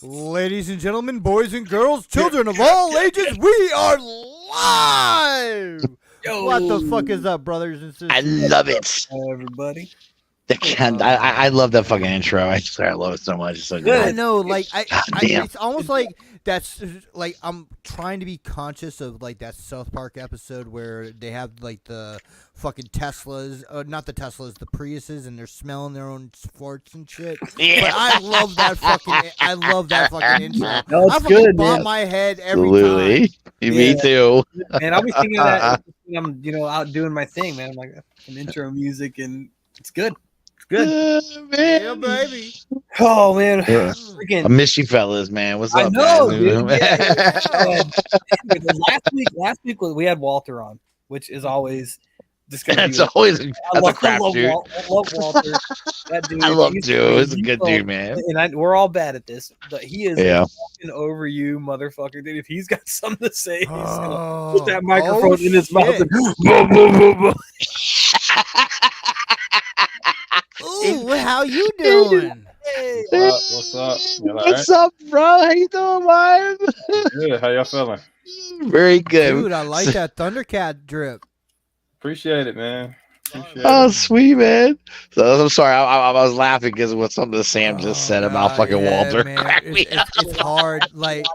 Ladies and gentlemen, boys and girls, children of all ages, we are live! Yo. What the fuck is up, brothers and sisters? I love it. Everybody. I love that fucking intro. I swear I love it so much. It's so I good. know, like, damn. it's almost like that's like I'm trying to be conscious of like that South Park episode where they have like the fucking Teslas, not the Teslas, the Priuses, and they're smelling their own farts and shit. Yeah. But I love that fucking intro. No, it's I fucking good, bob man. my head every Absolutely. time. Me too. Man, I'll be thinking of that when I'm, out doing my thing, man. I'm like some intro music, and it's good. It's good. Man. Yeah, baby. Oh man, Yeah. I freaking. miss you fellas, man. What's I up, know, man? dude. Last week we had Walter on, which is always just gonna That's be. always I that's a crap, dude. I love Walter. That dude, I love he's Joe. He's a crazy. good dude, man. And we're all bad at this, but he is Yeah. fucking over you, motherfucker, dude. If he's got something to say, he's gonna Oh, put that microphone in his mouth. shit. And blah, blah, blah, blah. Ooh, how you doing? Hey. What's up? You all What's up, bro? How you doing, man? Good. How y'all feeling? Very good. Dude, I like that Thundercat drip. Appreciate it, man. Appreciate Oh, it. sweet, man. So I'm sorry. I was laughing because of what something that Sam just said about God, fucking yeah, Walter. man. Cracked me up. It's hard. Like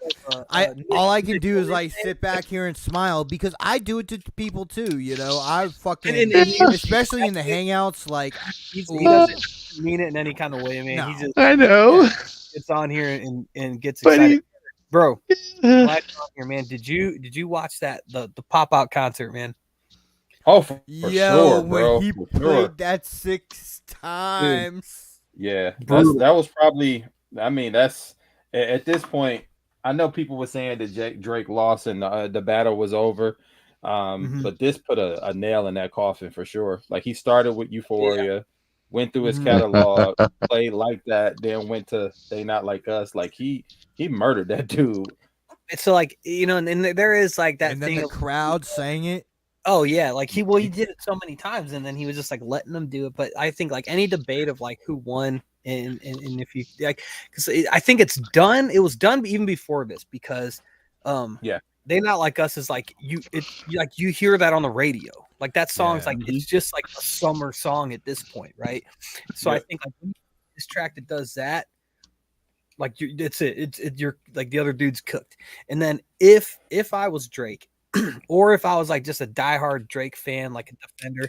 all I can do is like sit back here and smile because I do it to people too. You know, I fucking And especially in the hangouts. Like, he doesn't mean it in any kind of way, man. No. He just I know. gets on here and gets But excited. Bro, he, glad you're on here, man. Did you watch that the pop out concert, man? Oh, for yo, sure, bro. when he For played sure. that 6 times. Yeah, Brutal. that was probably. I mean, that's at this point. I know people were saying that Drake lost and the battle was over, but this put a nail in that coffin for sure. Like he started with Euphoria, went through his catalog, played like that, then went to They Not Like Us. Like he murdered that dude. It's so like and there is like that And then thing the of, crowd sang it. oh yeah, like he did it so many times, and then he was just like letting them do it. But I think like any debate of like who won and if you like, because I think it's done. It was done even before this because, They Not Like Us is like you hear that on the radio. Like that song's like it's just like a summer song at this point, right? So I think like this track that does that, like you're like the other dude's cooked. And then if I was Drake. Or if I was like just a diehard Drake fan, like a defender,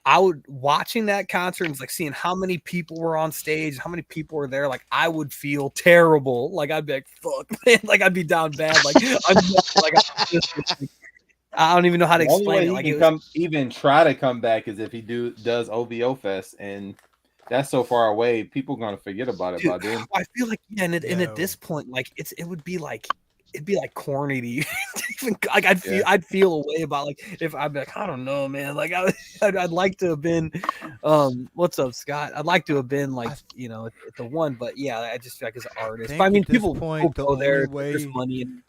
I would watching that concert and like seeing how many people were on stage, how many people were there. Like I would feel terrible. Like I'd be like, "Fuck, man!" Like I'd be down bad. Like I don't even know how to The only explain way it. Like he can even try to come back is if he does OVO Fest, and that's so far away. People gonna forget about it by then. I feel like and at this point, like it'd be like corny to you. Even like I'd feel a way about like if I'd be like, I don't know, man. Like I'd like to have been what's up, Scott? I'd like to have been like, at the one, but yeah, I just feel like as an artist. But I mean people go there, there's money and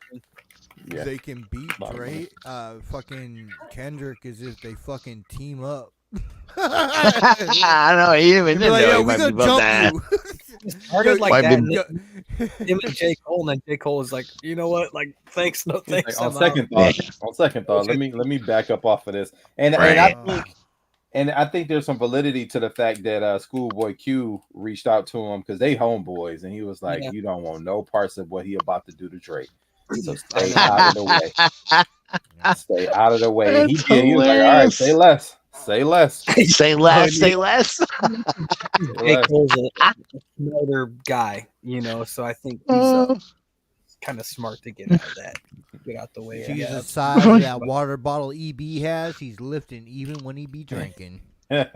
They can beat Drake, fucking Kendrick is if they fucking team up. I know. He didn't Be know like, he yo, we might gonna be about that. jump you. started like Might that. be- And him and J. Cole, and then J. Cole was like, you know what? Like, thanks, no He's thanks. like, on I'm out. second thought, let me back up off of this. And Right. I think there's some validity to the fact that Schoolboy Q reached out to him because they homeboys, and he was like, you don't want no parts of what he about to do to Drake. So stay out of the way. Stay out of the way. And he was like, all right, say less. Say less. Say less. Say less. J. Cole's another guy, so I think he's kind of smart to get out of that. Get out the way. I She's the guess. size of that water bottle EB has. He's lifting even when he be drinking. When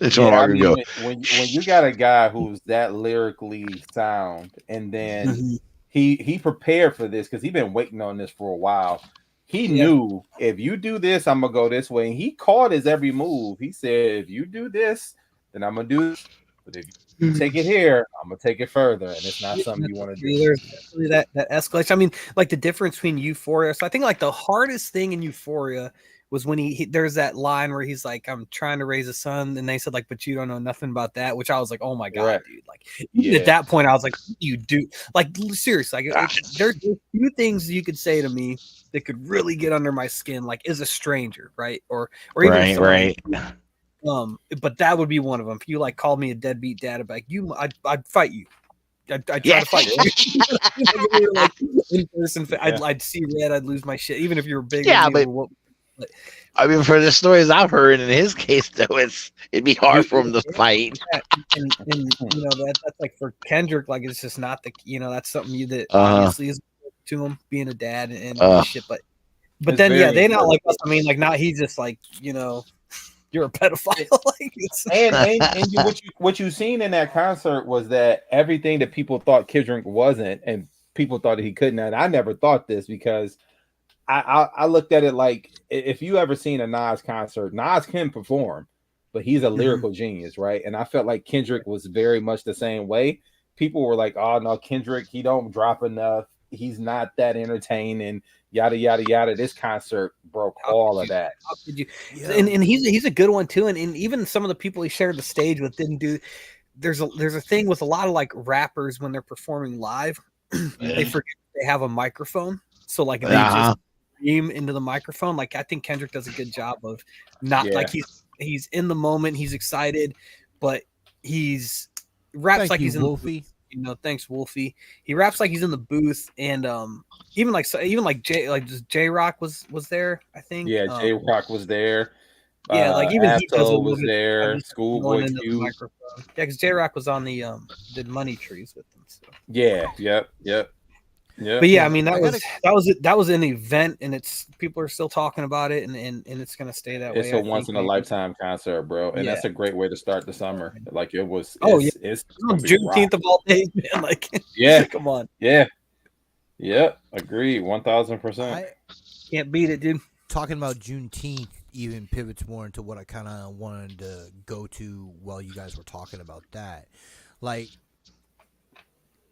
you got a guy who's that lyrically sound, and then he prepared for this because he's been waiting on this for a while. He knew if you do this, I'm gonna go this way. And he called his every move. He said, if you do this, then I'm gonna do this. But if you take it here, I'm gonna take it further. And it's not something you want to do. There's definitely that escalation. I mean, like the difference between Euphoria. So I think like the hardest thing in Euphoria was when there's that line where he's like, I'm trying to raise a son, and they said like, but you don't know nothing about that, which I was like, oh my god, Right. dude. Like even Yeah. at that point, I was like, you do like seriously, like Gosh. there's a few things you could say to me that could really get under my skin, like is a stranger, right? Or even if Right. but that would be one of them. If you like called me a deadbeat dad, I'd be like, I'd fight you. I'd try Yeah. to fight you. Like, in person, I'd see red. I'd lose my shit, even if you were bigger. Yeah, than me, but- but I mean, for the stories I've heard, in his case, though, it'd be hard for him to fight. and you know that's like for Kendrick, like it's just not the that's something that Uh-huh. obviously is to him being a dad and shit. But It's then very they not important. like us. I mean, like not he's just like you're a pedophile. Like and what you seen in that concert was that everything that people thought Kendrick wasn't, and people thought that he couldn't. And I never thought this because I looked at it like if you ever seen a Nas concert, Nas can perform, but he's a lyrical genius, right? And I felt like Kendrick was very much the same way. People were like, "Oh no, Kendrick, he don't drop enough. He's not that entertaining." Yada yada yada. This concert broke all of that. How could you? Yeah. And he's a good one too. And even some of the people he shared the stage with didn't do. There's a thing with a lot of like rappers when they're performing live, they forget they have a microphone. So like they just scream into the microphone. Like I think Kendrick does a good job of not like he's in the moment, he's excited, but he's raps Thank like you, he's in Wolfie. the booth. Thanks, Wolfie. He raps like he's in the booth, and even like J Rock was there, I think. Yeah, J Rock was there. Yeah, like even he does a Abso little was bit there. just Schoolboy going into the Q. microphone. Yeah, because J Rock was on the did Money Trees with them. So. Yeah, yep. But yeah, I mean I that was an event, and it's people are still talking about it, and it's gonna stay that way. It's a once in a lifetime concert, bro, and that's a great way to start the summer. Like it was. It's Juneteenth of all days, man. Like come on. Yeah, agreed, 1000%. Can't beat it, dude. Talking about Juneteenth even pivots more into what I kind of wanted to go to while you guys were talking about that. Like,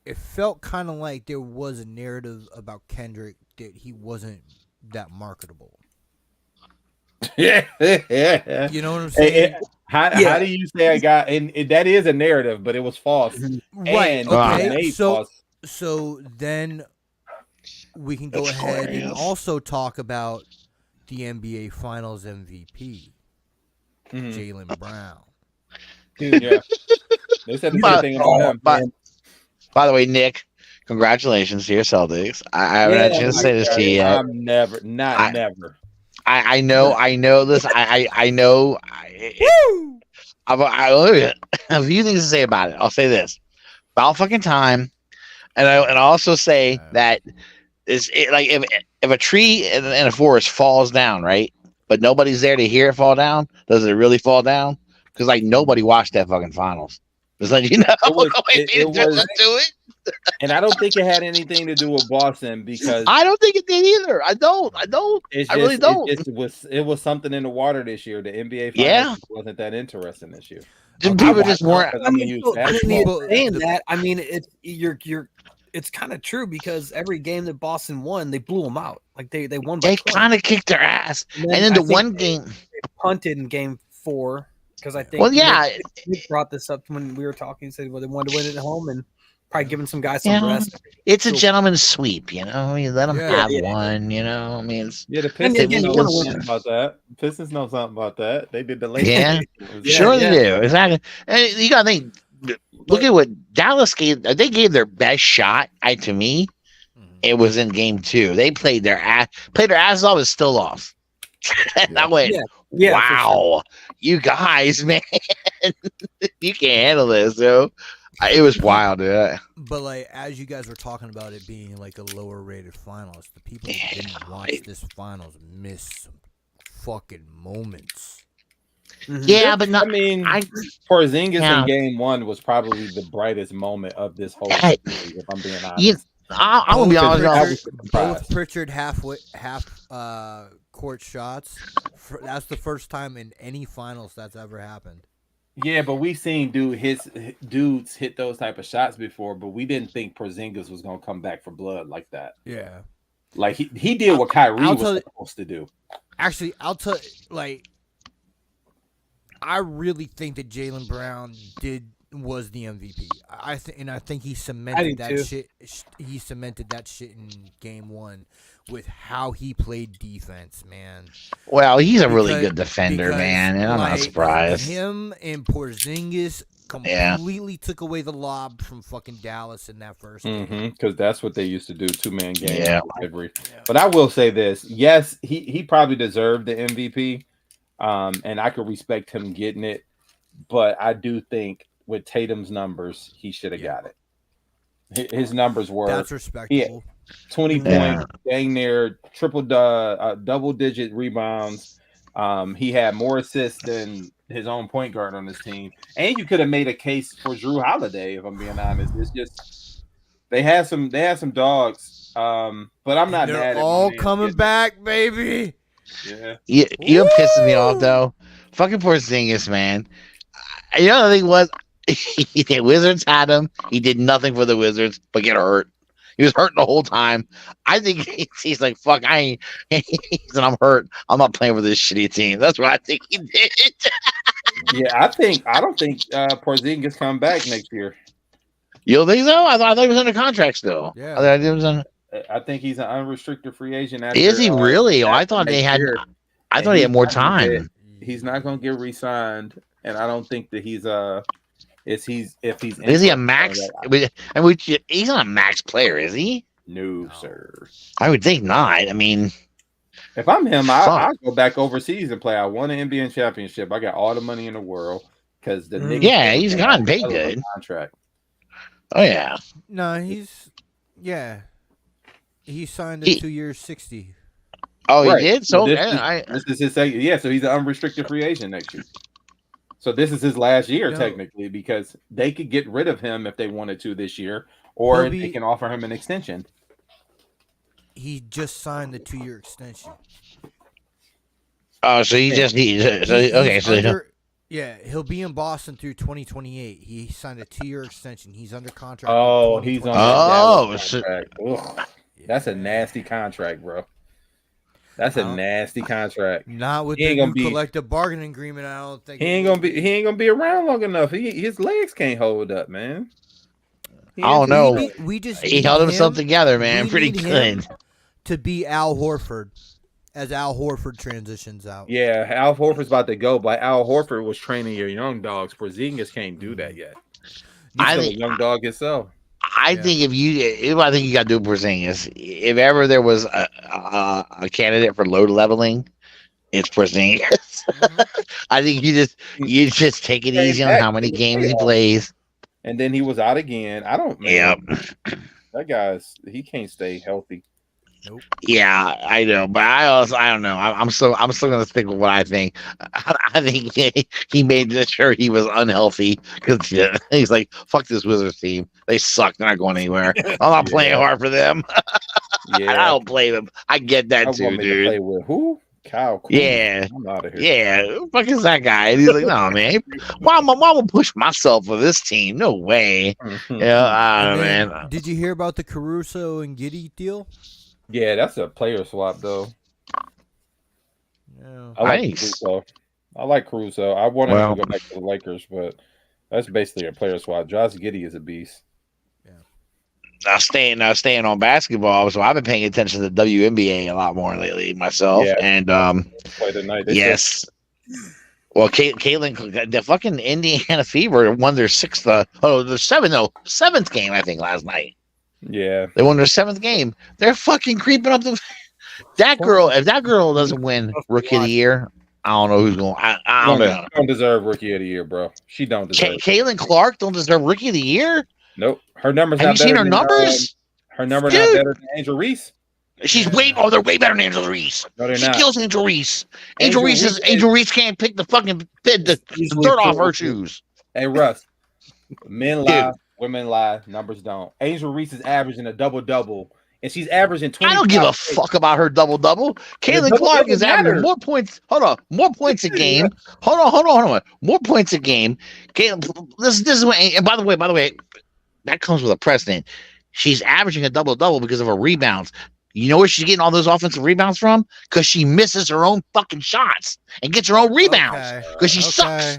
it felt kind of like there was a narrative about Kendrick that he wasn't that marketable. Yeah. You know what I'm saying? How do you say I got? And that is a narrative, but it was false. Right. And Okay. false. So then we can go ahead and also talk about the NBA Finals MVP, Jaylen Brown. Dude, yeah. They said the same thing about him. By the way, Nick, congratulations to your Celtics. I haven't had a chance to say this to you yet. I'm never. I know this. I know. I have a few things to say about it. I'll say this about fucking time, and I also say that like if a tree in a forest falls down, right, but nobody's there to hear it fall down, does it really fall down? Because like nobody watched that fucking finals. Just let you know. It was, and I don't think it had anything to do with Boston because I don't think it did either. I don't. Really don't. It was something in the water this year. The NBA Finals wasn't that interesting this year. People just weren't. I mean, saying that, I mean, it's kind of true because every game that Boston won, they blew them out. Like they won. They kind of kicked their ass, and then the one game they punted in Game 4 because I think. Well, yeah, Nick brought this up when we were talking. He said, "Well, they wanted to win it at home and probably giving some guys some rest." It's a gentleman's sweep, you know. You let them have one, you know. I mean, the Pistons know something about that. Pistons know something about that. They did the late. Yeah, sure they do. Exactly. And you got to think. Look at what Dallas gave. They gave their best shot. To me, it was in Game 2. They played their ass off. Is still off. And I went, wow, you guys, man, you can't handle this, yo. It was wild, dude. But like, as you guys were talking about it being like a lower rated finals, the people who didn't watch this finals missed some fucking moments. Yeah, but not. I mean, Porzingis in Game 1 was probably the brightest moment of this whole series, if I'm being honest. I'm gonna be honest. Both Pritchard half court shots. That's the first time in any finals that's ever happened. Yeah, but we've seen dudes hit those type of shots before, but we didn't think Porzingis was gonna come back for blood like that. Yeah. Like he did what Kyrie I'll was tell you- supposed to do. Actually, I'll tell like I really think that Jaylen Brown was the MVP. I think he I cemented do that too. shit. He cemented that shit in game 1 with how he played defense, man. Well, he's a really Because- good defender, because, man, and I'm not like, surprised. Him and Porzingis completely took away the lob from fucking Dallas in that first game. Because that's what they used to do, 2-man game. Yeah. Delivery. But I will say this: yes, he probably deserved the MVP, and I could respect him getting it. But I do think with Tatum's numbers, he should have got it. His numbers were That's respectable. 20 Yeah. points, dang near double-digit rebounds. He had more assists than his own point guard on his team, and you could have made a case for Drew Holiday. If I'm being honest, it's just they had some dogs, but I'm not mad. They're at my all man coming getting back, baby. it. Yeah, You know what pisses me off though? Fucking Porzingis, man. You know the thing was, the Wizards had him. He did nothing for the Wizards but get hurt. He was hurt the whole time. I think he's like, fuck, I ain't. He said, I'm hurt. I'm not playing for this shitty team. That's what I think he did. yeah. I don't think Porzingis come back next year. You don't think so? I thought he was under contract still. Yeah. I thought he was I think he's an unrestricted free agent. After, Is he really? Oh, I after thought they next had. year. I And thought he had he's more not gonna time. get- He's not going to get re-signed, and I don't think that he's if he's Is he a max? He's not a max player, is he? No, sir. I would think not. I mean, If I'm him, Fuck. I'll go back overseas and play. I won an NBA championship. I got all the money in the world because the Knicks Yeah, he's gotten paid hell of a good. contract. oh yeah. No, he signed a He- 2 years, 60. Oh, Right. he did. So This okay, is his second. Yeah, so he's an unrestricted free agent next year. So this is his last year No. technically because they could get rid of him if they wanted to this year, or He'll be- they can offer him an extension. He just signed the 2-year extension. oh, so he just okay. So He'll be in Boston through 2028. He signed a 2-year extension. He's under contract. Oh, through he's on 2028. that so- contract. Ugh. That's a nasty contract, bro. That's a Uh, nasty contract. Not with He the ain't new gonna be- collective bargaining agreement. I don't think He ain't gonna be around long enough. His legs can't hold up, man. He I don't is- know. We just he need held himself him together, man. we Pretty need him. good. to be Al Horford as Al Horford transitions out. Yeah, Al Horford's about to go, but Al Horford was training your young dogs. Porzingis can't do that yet. He's I still a think- young dog himself. I Yeah. think I think you got to do Porzingis. If ever there was a candidate for load leveling, it's Porzingis. I think you just take it Came easy on back how many to the games he playoffs. plays. And then he was out again. I don't. Man, Yep. That he can't stay healthy. Yeah, I know, but I don't know. I'm still gonna stick with what I think. I think he made sure he was unhealthy because he's like, fuck this Wizards team. They suck. They're not going anywhere. I'm not playing Yeah. hard for them. I Yeah, don't blame them. I get that I too, want me to dude. play with who? Kyle. Kuzma. Yeah. I'm out of here. Yeah, who the fuck is that guy? And he's like, no, man. Why am I push myself for this team? No way. Mhm. Yeah, I don't And know, then, man. did you hear about the Caruso and Giddey deal? Yeah, that's a player swap though. Yeah. I like Nice. Caruso. I like Caruso. I wanted him Well- to go back to the Lakers, but that's basically a player swap. Josh Giddey is a beast. Now staying on basketball, so I've been paying attention to the WNBA a lot more lately myself. Yeah. And Play tonight. They yes. Well, Caitlin, the fucking Indiana Fever won their seventh game, I think, last night. said- yeah. They won their seventh game. They're fucking creeping up the. That girl, if that girl doesn't win Rookie of the Year, I don't know who's going. I don't know. She don't deserve Rookie of the Year, bro. She don't deserve. it. Caitlin Clark don't deserve Rookie of the Year. Nope. Her numbers. Have not you seen better her than, numbers? her number Dude. not better than Angel Reese. She's they're way better than Angel Reese. No, they're She not. kills Angel Reese. Angel Angel Reese Reese can't pick the fucking the Usually dirt off her cool. shoes. Hey Russ, men lie, women lie, numbers don't. Angel Reese is averaging a double, and she's averaging 20. I don't give a fuck about her double. Caitlin double Clark is doesn't averaging matter. more points. Hold on, more points a game. Hold on. More points a game. Caitlin, this is what. And by the way, that comes with a precedent. She's averaging a double because of her rebounds. You know where she's getting all those offensive rebounds from? Because she misses her own fucking shots and gets her own rebounds. Because she sucks.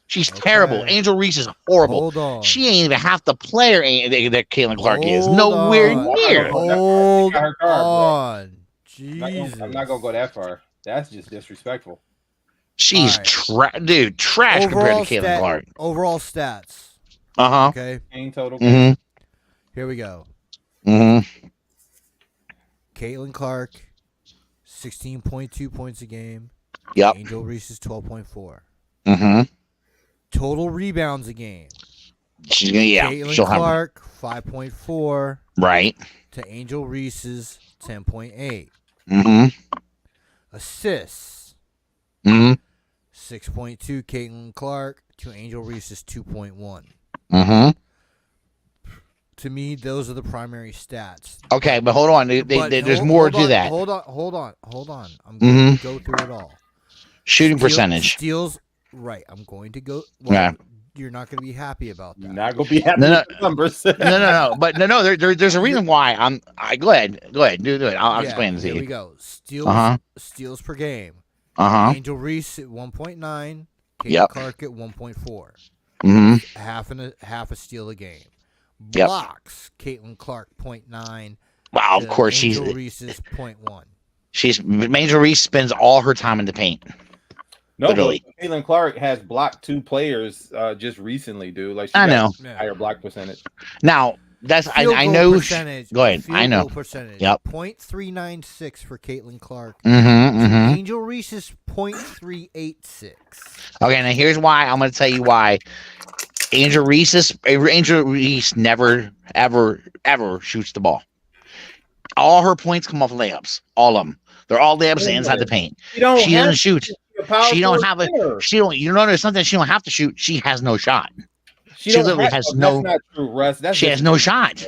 She's terrible. Angel Reese is horrible. Hold on. She ain't even half the player that Caitlin Clark is. Hold Nowhere on. near. Hold on. I'm not gonna go that far. That's just disrespectful. She's trash compared to Caitlin Clark. Overall stats. Okay. Game total. Here we go. Caitlin Clark, 16.2 points a game. Yep. Angel Reese is 12.4. Total rebounds a game. Caitlin Clark, 5.4. Right. To Angel Reese's 10.8. Assists. 6.2 Caitlin Clark to Angel Reese's 2.1. To me, those are the primary stats. Okay, but hold on. There's more to that. Hold on. I'm going to go through it all. Shooting percentage. Steals. Right. I'm going to go. Well, you're not going to be happy about that. You're not going to be happy with the numbers. no. But no. There's a reason why. Go ahead. Do it. I'll explain it to you. Here we go. Steals per game. Angel Reese at 1.9. Caitlin Clark at 1.4. Half a steal a game. Blocks. Caitlin Clark 0.9. Wow, of course Angel Reese's 0.1. Angel Reese spends all her time in the paint. No, literally. Caitlin Clark has blocked 2 players just recently, dude. Like I know. Higher block percentage. Now that's I know. Percentage, go ahead. I know. Percentage. Yep. 0.396 for Caitlin Clark. Angel Reese's 0.386. Okay, now here's why. I'm going to tell you why. Angel Reese never, ever shoots the ball. All her points come off layups. All of them. They're all layups inside the paint. She doesn't shoot. She don't have a. She don't. You know, there's something she don't have to shoot. She has no shot. She literally has no. That's not true, Russ. She has no shot.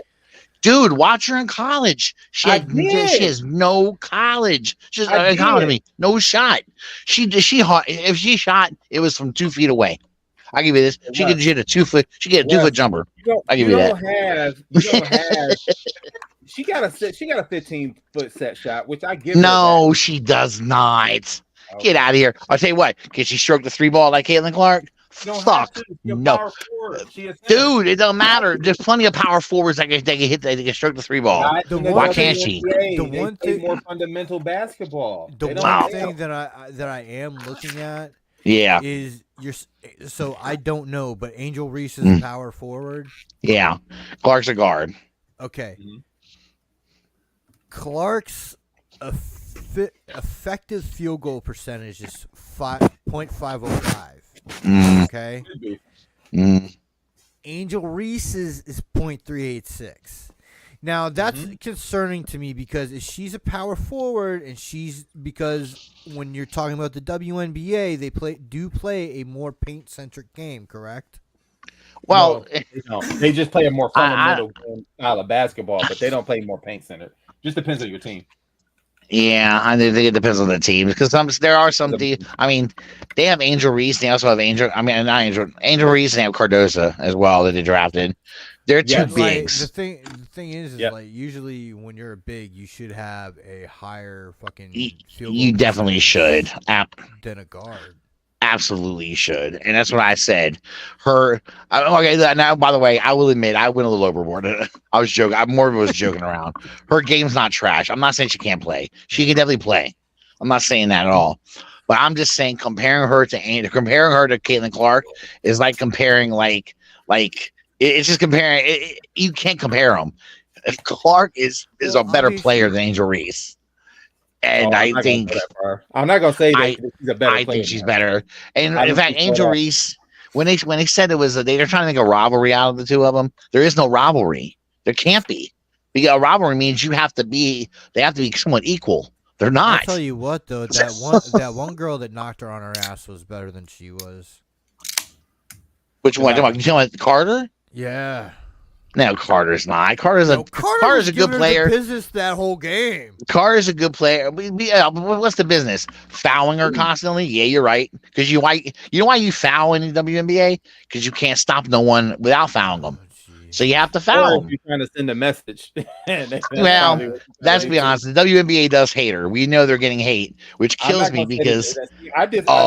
Dude, watch her in college. She has no college. She's no shot. If she shot, it was from 2 feet away. I'll give you this. She could hit a 2 foot. She get a 2 foot jumper. I'll give you that. You don't have. She got a 15-foot set shot, which I give. No, she does not. Okay. Get out of here. I'll tell you what. Can she stroke the 3 ball like Caitlin Clark? Fuck no, dude. It don't matter. There's plenty of power forwards that can hit. They can stroke the 3 ball. Why can't she? The one thing more fundamental basketball. The one thing that I am looking at. Yeah. Is so I don't know, but Angel Reese is a power forward. Yeah. Clark's a guard. Okay. Clark's effective field goal percentage is 5.505. Okay. Angel Reese's is 0.386. Now that's concerning to me because if she's a power forward and because when you're talking about the WNBA, they play a more paint centric game, correct? Well, they just play a more fundamental style of basketball, but they don't play more paint centered. Just depends on your team. Yeah, I think it depends on the team because there are some. I mean, they have Angel Reese. They also have Angel Reese, and they have Cardoza as well that they drafted. They're two bigs. The thing is like usually when you're a big, you should have a higher fucking field goal. You definitely should. Than a guard. Absolutely you should, and that's what I said. Okay. Now, by the way, I will admit I went a little overboard. I was joking. I more was joking around. Her game's not trash. I'm not saying she can't play. She can definitely play. I'm not saying that at all. But I'm just saying comparing her to Caitlin Clark is like comparing it's just comparing. You can't compare them. Clark is a better player than Angel Reese. And I think I'm not gonna say that she's a better player. I think she's better. And in fact, Angel Reese, when they said it was they're trying to make a rivalry out of the two of them, there is no rivalry. There can't be. Because a rivalry means they have to be somewhat equal. They're not. I'll tell you what though, that one girl that knocked her on her ass was better than she was. Which one? You talking about Carter? Yeah. No, Carter's not. Carter's a good player. Business that whole game. Carter's a good player. What's the business? Fouling her constantly? Yeah, you're right. Because you know why you foul in the WNBA? Because you can't stop no one without fouling them. So you have to Or foul if them. you're trying to send a message. Well, probably what let's you're be trying honest. The WNBA does hate her. We know they're getting hate, which I'm kills not me gonna say they do because that.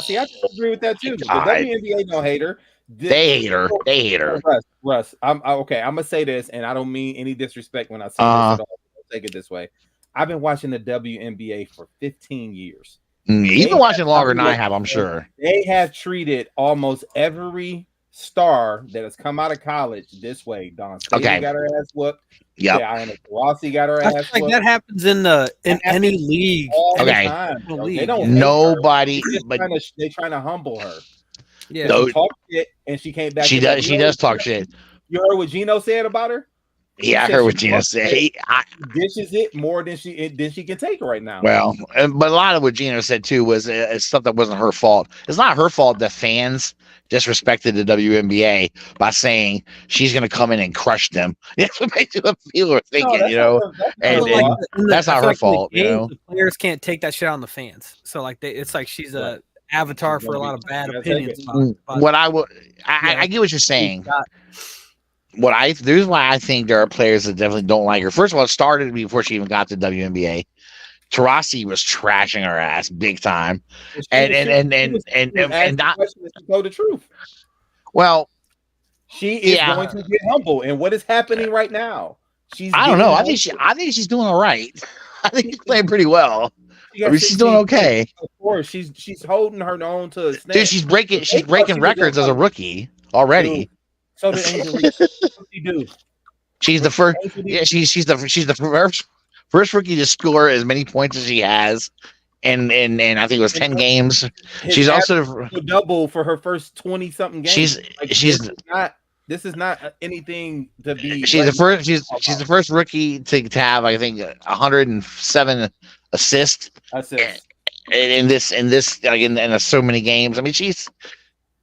See, oh I disagree with that my too. The god, WNBA don't hate her. they hate her. They hate her. Russ, okay. I'm gonna say this, and I don't mean any disrespect when I say this Uh, at all. I'll take it this way. I've been watching the WNBA for 15 years. You've been watching longer than I have, I'm sure. They have treated almost every star that has come out of college this way. Dawn Staley Okay. got her ass whooped. Yep. Diana Taurasi got her I feel ass like whooped. that happens in any league. All the Okay. time, bro. They League, don't yeah. hate her. Nobody, They're just but trying to humble her. Yeah. No, She talked shit and she came back. she to them. does. She does talk shit. You heard what Gino said about her? Yeah, I said heard she what Gina talks said. shit. Dishes it more than she can take right now. Well, but a lot of what Gina said too was stuff that wasn't her fault. It's not her fault that fans disrespected the WNBA by saying she's going to come in and crush them. That's what makes people are thinking, you know. And that's not her fault, you know. The players can't take that shit on the fans. So like it's like she's a avatar for a lot of bad opinions. What I get what you're saying. The reason why I think there are players that definitely don't like her. First of all, it started before she even got to WNBA. Taurasi was trashing her ass big time, and not tell the truth. Well, she is going to get humble, and what is happening right now? I don't know. I think she's doing all right. I think she's playing pretty well. I mean, she's doing okay. Of course, she's holding her own to a snap. Dude, she's breaking records as a rookie already. Dude. So did Angel Reese. What she do? She's the first. Yeah, she's the first rookie to score as many points as she has, and I think it was 10 games. She's also double for her first 20 something games. This is not anything to be. She's the first. She's the first rookie to have, I think, 107 assists. In this like in so many games. I mean, she's.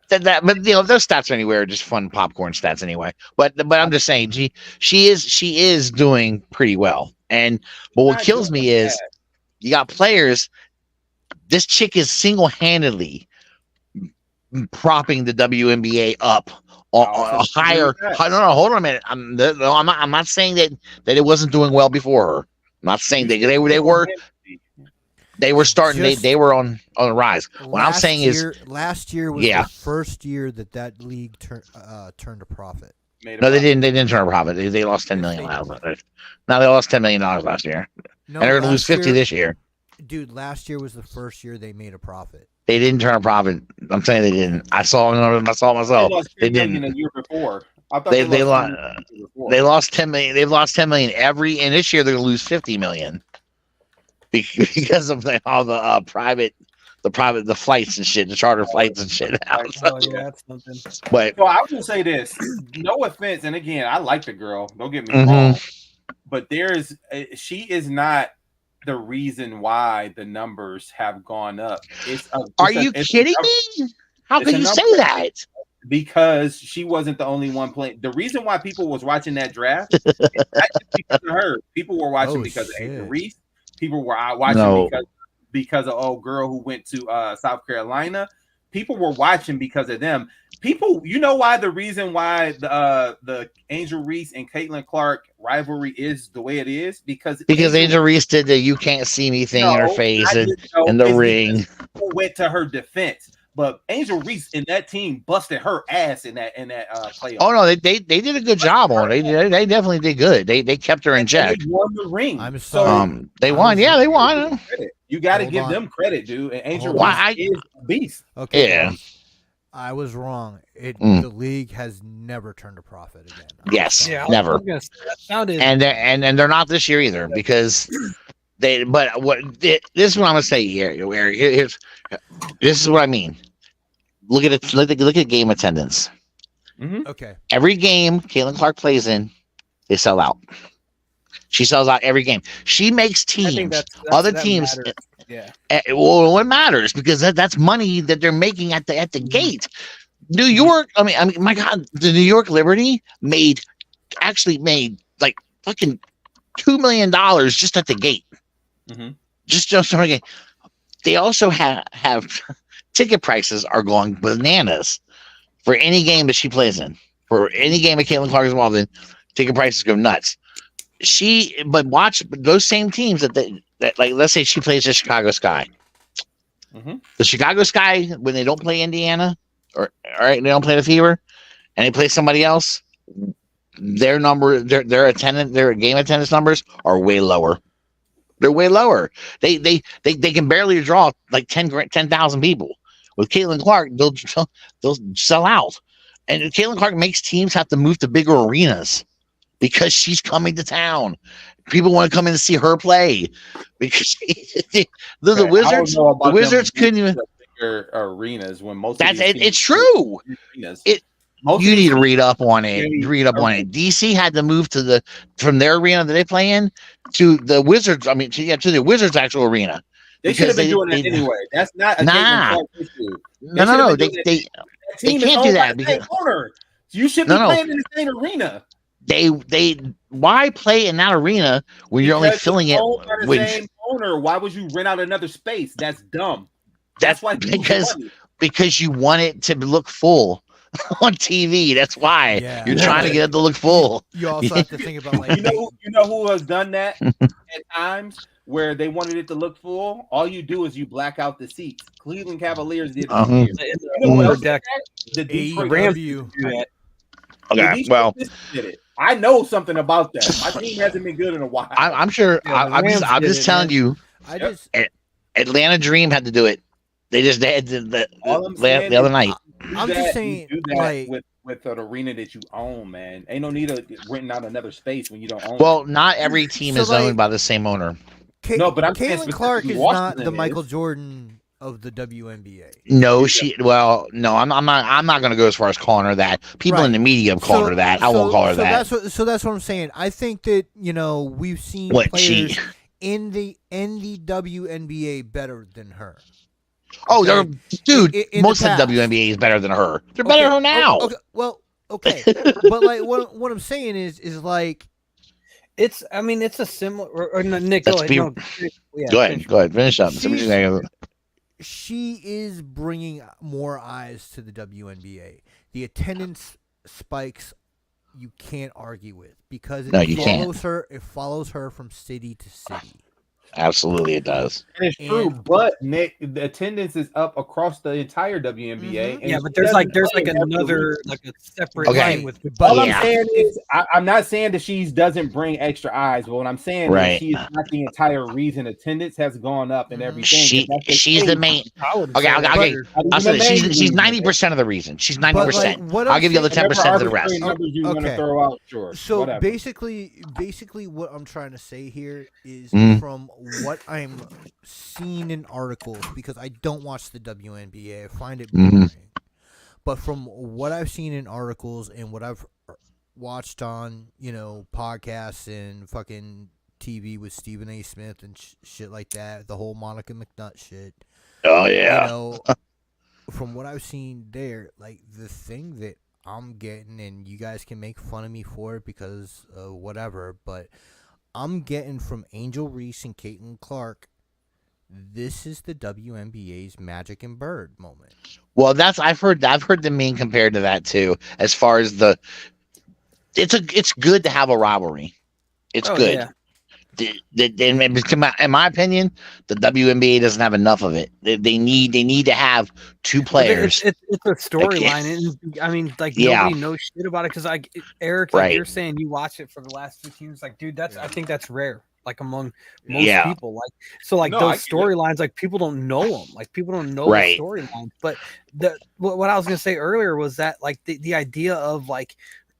But you know, those stats anywhere are just fun popcorn stats anyway. But I'm just saying she is doing pretty well. But what kills me is you got players. This chick is single-handedly propping the WNBA up on higher. No, hold on a minute. I'm not saying that it wasn't doing well before her. I'm not saying that they were starting. They were on the rise. What I'm saying is, last year was the first year that league turned a profit. No, they didn't. They didn't turn a profit. They lost $10 million. Now they lost $10 million last year, and they're going to lose 50 this year. Dude, last year was the first year they made a profit. They didn't turn a profit. I'm saying they didn't. I saw it myself. They didn't. A year before. They lost 10 million. They've lost 10 million and this year they're going to lose 50 million. Because of all the private flights and shit, the charter flights and shit. That's something. But I will say this, no offense, and again, I like the girl. Don't get me wrong, but she is not the reason why the numbers have gone up. Are you kidding me? How can you say that? Because she wasn't the only one playing. The reason why people was watching that draft is not just because of her. People were watching because of Angel Reese. People were watching because of old girl who went to South Carolina. People were watching because of them. People, you know why the reason why the Angel Reese and Caitlin Clark rivalry is the way it is? Because Angel Reese did the "you can't see me" thing in her face in the ring. People went to her defense. But Angel Reese and that team busted her ass in that playoff. Oh no, they did a good job on it. They definitely did good. They kept her in check. They won the ring. I'm sorry. They won. Yeah, they won. You got to give them credit, dude. And Angel Reese is a beast. Okay. Yeah. I was wrong. The league has never turned a profit again. Yes, never. And they're not this year either because this is what I'm gonna say here. This is what I mean. Look at it. Look at game attendance. Okay. Every game Caitlin Clark plays in, they sell out. She sells out every game. She makes teams, other teams. Yeah. Well, what matters because that's money that they're making at the gate. New York. I mean, my God, the New York Liberty actually made like fucking $2 million just at the gate. Just from the gate. They also have ticket prices are going bananas for any game that she plays in. for any game that Caitlin Clark is involved in. Ticket prices go nuts. But watch those same teams that like, let's say she plays the Chicago Sky. Mm-hmm. The Chicago Sky, when they don't play Indiana, or all right, they don't play the Fever, and they play somebody else, their game attendance numbers are way lower. They're way lower. They can barely draw like 10,000 people. With Caitlin Clark, they'll sell out. And Caitlin Clark makes teams have to move to bigger arenas because she's coming to town. People want to come in to see her play because the Wizards. The Wizards couldn't even bigger arenas when most. It's true. You need to read up on it. DC had to move from their arena that they play in to the Wizards. I mean, to the Wizards' actual arena. They should have been doing that anyway. That's not a issue. No. They can't do that because you should be playing in the same arena. Why play in that arena when you're only filling it with the same owner? Why would you rent out another space? That's dumb. That's why because you want it to look full on TV. That's why you're trying to get it to look full. You also have to think about like you know who has done that at times where they wanted it to look full. All you do is you black out the seats. Cleveland Cavaliers did it. The Detroit Rams do that. Okay, well, did it. I know something about that. My team hasn't been good in a while. I'm sure. I'm just telling you. Atlanta Dream had to do it. They had the other night. I'm just saying, you do that like, with an arena that you own, man. Ain't no need of renting out another space when you don't own. Well, not every team is owned by the same owner. No, but Caitlin Clark is not the Michael Jordan of the WNBA. No, I'm not going to go as far as calling her that. People in the media have called her that. I won't call her that. That's what I'm saying. I think that we've seen players in the WNBA better than her. Oh, dude, most of the WNBA is better than her. They're better than her now. Okay, well, okay, but like what I'm saying is like. It's a similar. Or no, Nick, go ahead. Go ahead. Finish up. She is bringing more eyes to the WNBA. The attendance spikes you can't argue with because it follows her from city to city. Absolutely, it does. And it's true, but Nick, the attendance is up across the entire WNBA. Mm-hmm. Yeah, but there's another a separate line with. All I'm saying is, I'm not saying that she doesn't bring extra eyes, but what I'm saying is she's not the entire reason attendance has gone up and everything. She's the main. Okay. I'll say she's 90% of the reason. She's 90%. I'll give you the 10% of the rest. So basically, what I'm trying to say here is from what I'm seeing in articles, because I don't watch the WNBA, I find it boring. But from what I've seen in articles and what I've watched on, podcasts and fucking TV with Stephen A. Smith and shit like that, the whole Monica McNutt shit. Oh yeah. From what I've seen there, like the thing that I'm getting, and you guys can make fun of me for it because whatever, but I'm getting from Angel Reese and Caitlin Clark, this is the WNBA's Magic and Bird moment. Well, I've heard them being compared to that too. As far as it's good to have a rivalry. It's good. Yeah. In my opinion, the WNBA doesn't have enough of it. They need to have two players. It's a storyline. I mean, nobody knows shit about it because, Eric, you're saying you watch it for the last 15 years. Like, dude, I think that's rare. Like among most people, those storylines, people don't know them. Like people don't know the storylines. But what I was gonna say earlier was that the idea of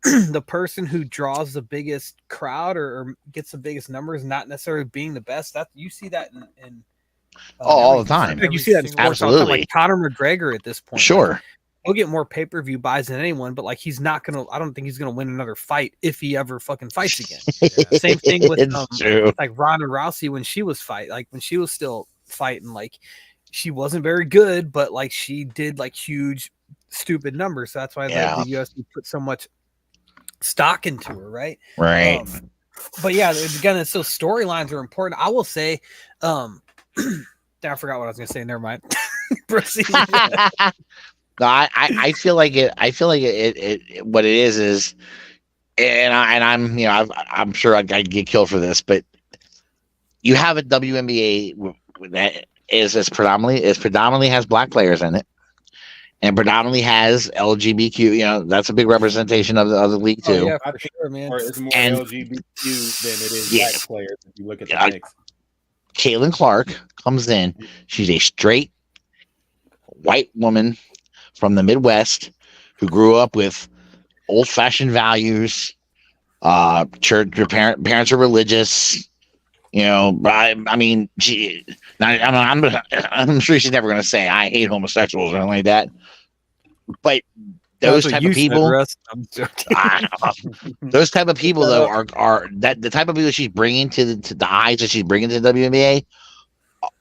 the person who draws the biggest crowd or gets the biggest numbers, not necessarily being the best. That you see that in all the time. You see that in sports all the time, like Conor McGregor at this point. Sure. He'll get more pay-per-view buys than anyone, but he's not gonna. I don't think he's gonna win another fight if he ever fucking fights again. Same thing with Ronda Rousey when she was when she was still fighting. She wasn't very good, but she did huge, stupid numbers. So that's why the UFC put so much stock into her, right? Right. But yeah, again, so storylines are important. I will say, I forgot what I was gonna say. Never mind. Proceed. No, I feel like it. I feel like what it is, I'm I'm sure I'd get killed for this, but you have a WNBA that is predominantly has black players in it, and predominantly has LGBTQ. That's a big representation of the league Oh too. yeah, I for think sure, man. it's more And LGBTQ than it is yeah, black players. If you look at the yeah, mix, Caitlin Clark comes in. She's a straight white woman from the Midwest who grew up with old-fashioned values. Church. Her parents are religious. I mean, I'm sure she's never going to say I hate homosexuals or anything like that. But That's those what type you of said, people, Russ. I'm joking. those type of people though are that the type of people she's bringing to the eyes that she's bringing to the WNBA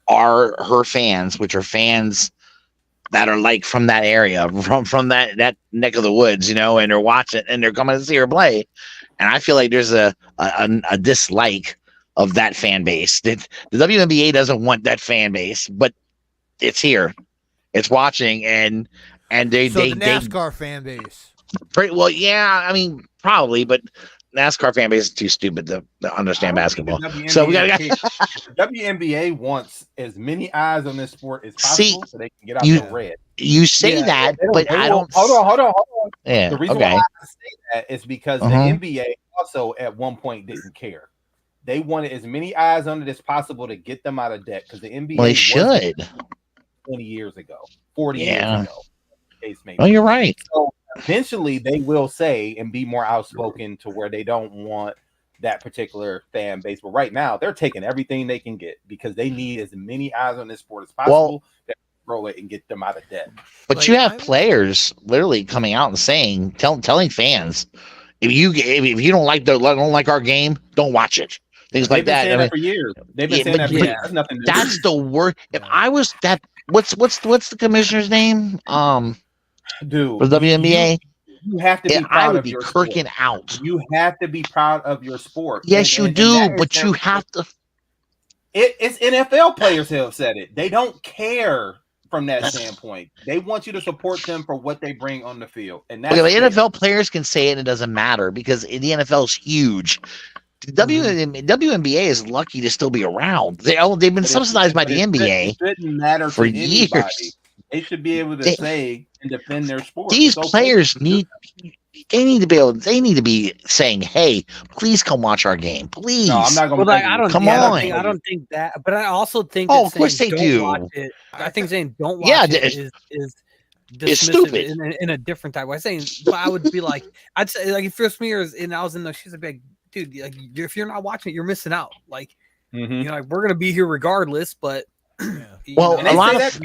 are her fans, which are fans that are like from that area, from that neck of the woods, and they're watching and they're coming to see her play. And I feel like there's a dislike of that fan base. The WNBA doesn't want that fan base, but it's here, it's watching, and the NASCAR fan base. well, yeah, I mean probably, but NASCAR fan base is too stupid to understand basketball. So we got WNBA wants as many eyes on this sport as possible, so they can get out the red. You say that, but I don't. Hold on. Yeah, the reason why I say that is because the NBA also at one point didn't care. They wanted as many eyes on it as possible to get them out of debt because the NBA they should 20 years ago, 40 years ago. Case maybe. Oh, you're right. So eventually they will say and be more outspoken to where they don't want that particular fan base. But right now they're taking everything they can get because they need as many eyes on this sport as possible to grow it and get them out of debt. But you have players literally coming out and saying, telling fans, if you don't like our game, don't watch it. Things like that. Saying that for years. They've been saying that for years. That's nothing. That's the word. If I was that, what's the commissioner's name? Dude, for the WNBA. You have to be proud of your sport. Kirking out. You have to be proud of your sport. Yes, you do, but you have to. It's NFL players who have said it. They don't care from that standpoint. They want you to support them for what they bring on the field. And that's the NFL players can say it and it doesn't matter because the NFL is huge. The WNBA is lucky to still be around. They've been subsidized by the NBA. It shouldn't matter for to years. Anybody. They should be able to say and defend their sport. These players need to be saying, "Hey, please come watch our game, please." No, I'm not going to. I don't think that. But I also think. Of course they do. Watch it, I think saying don't watch it is dismissive stupid in a different type way. Saying, but I would be like, I'd say like if Chris Mears and I was in the shoes, I'd be like, dude, like if you're not watching it, you're missing out. Like, like we're gonna be here regardless, but well, a lot of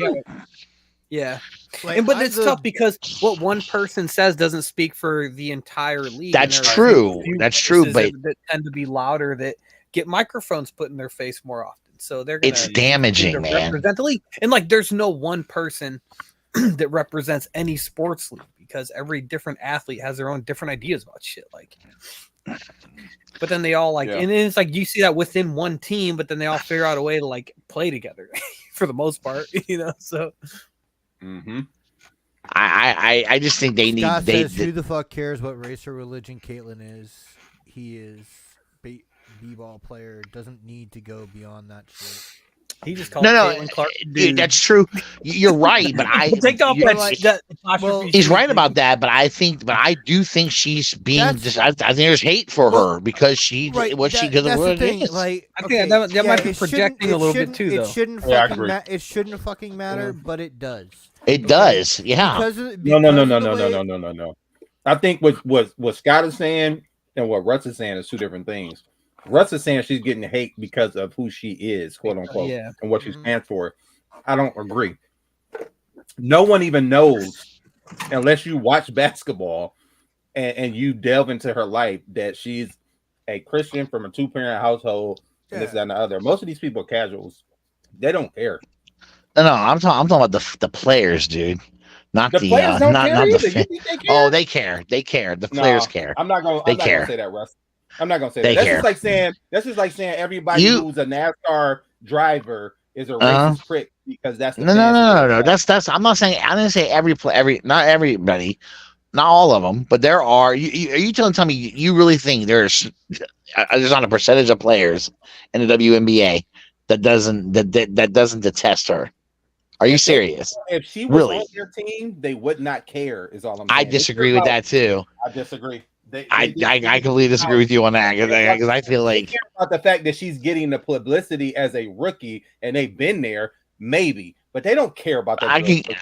yeah. But it's tough because what one person says doesn't speak for the entire league. That's true. That's true. But that tend to be louder that get microphones put in their face more often. So it's damaging, man. Represent the league. And like there's no one person that represents any sports league because every different athlete has their own different ideas about shit. Like but then they all and it's like you see that within one team, but then they all figure out a way to like play together for the most part, so I just think they need. Scott says, who the fuck cares what race or religion Caitlyn is? He is b-ball player. Doesn't need to go beyond that shit. He just called Caitlin Clark. Dude, that's true. You're right, but I take off he's right about that. But I do think she's being. I think there's hate for her because she what she does. That's the thing. Like, I think that might be projecting a little bit too. Though it shouldn't fucking matter, but it does. It does, yeah. No. I think what Scott is saying and what Russ is saying is two different things. Russ is saying she's getting hate because of who she is, quote unquote, and what she stands for. I don't agree. No one even knows, unless you watch basketball and you delve into her life, that she's a Christian from a 2-parent household, and this, that, and the other. Most of these people are casuals. They don't care. No, I'm talking about the players, dude. Not the players don't care either. You think they care? Oh, they care. They care. The players care. I'm not gonna say that, Russ. I'm not gonna say that. That's just like saying everybody who's a NASCAR driver is a racist prick because that's the fans. No. That's. I'm not saying. I didn't say not everybody, not all of them, but there are. Are you telling me you really think there's not a percentage of players in the WNBA that doesn't detest her? Are you serious? If she was Really? on their team, they would not care. Is all I'm saying. I disagree with that too. I disagree. I completely disagree with you on that because I feel like care about the fact that she's getting the publicity as a rookie and they've been there, maybe, but they don't care about that.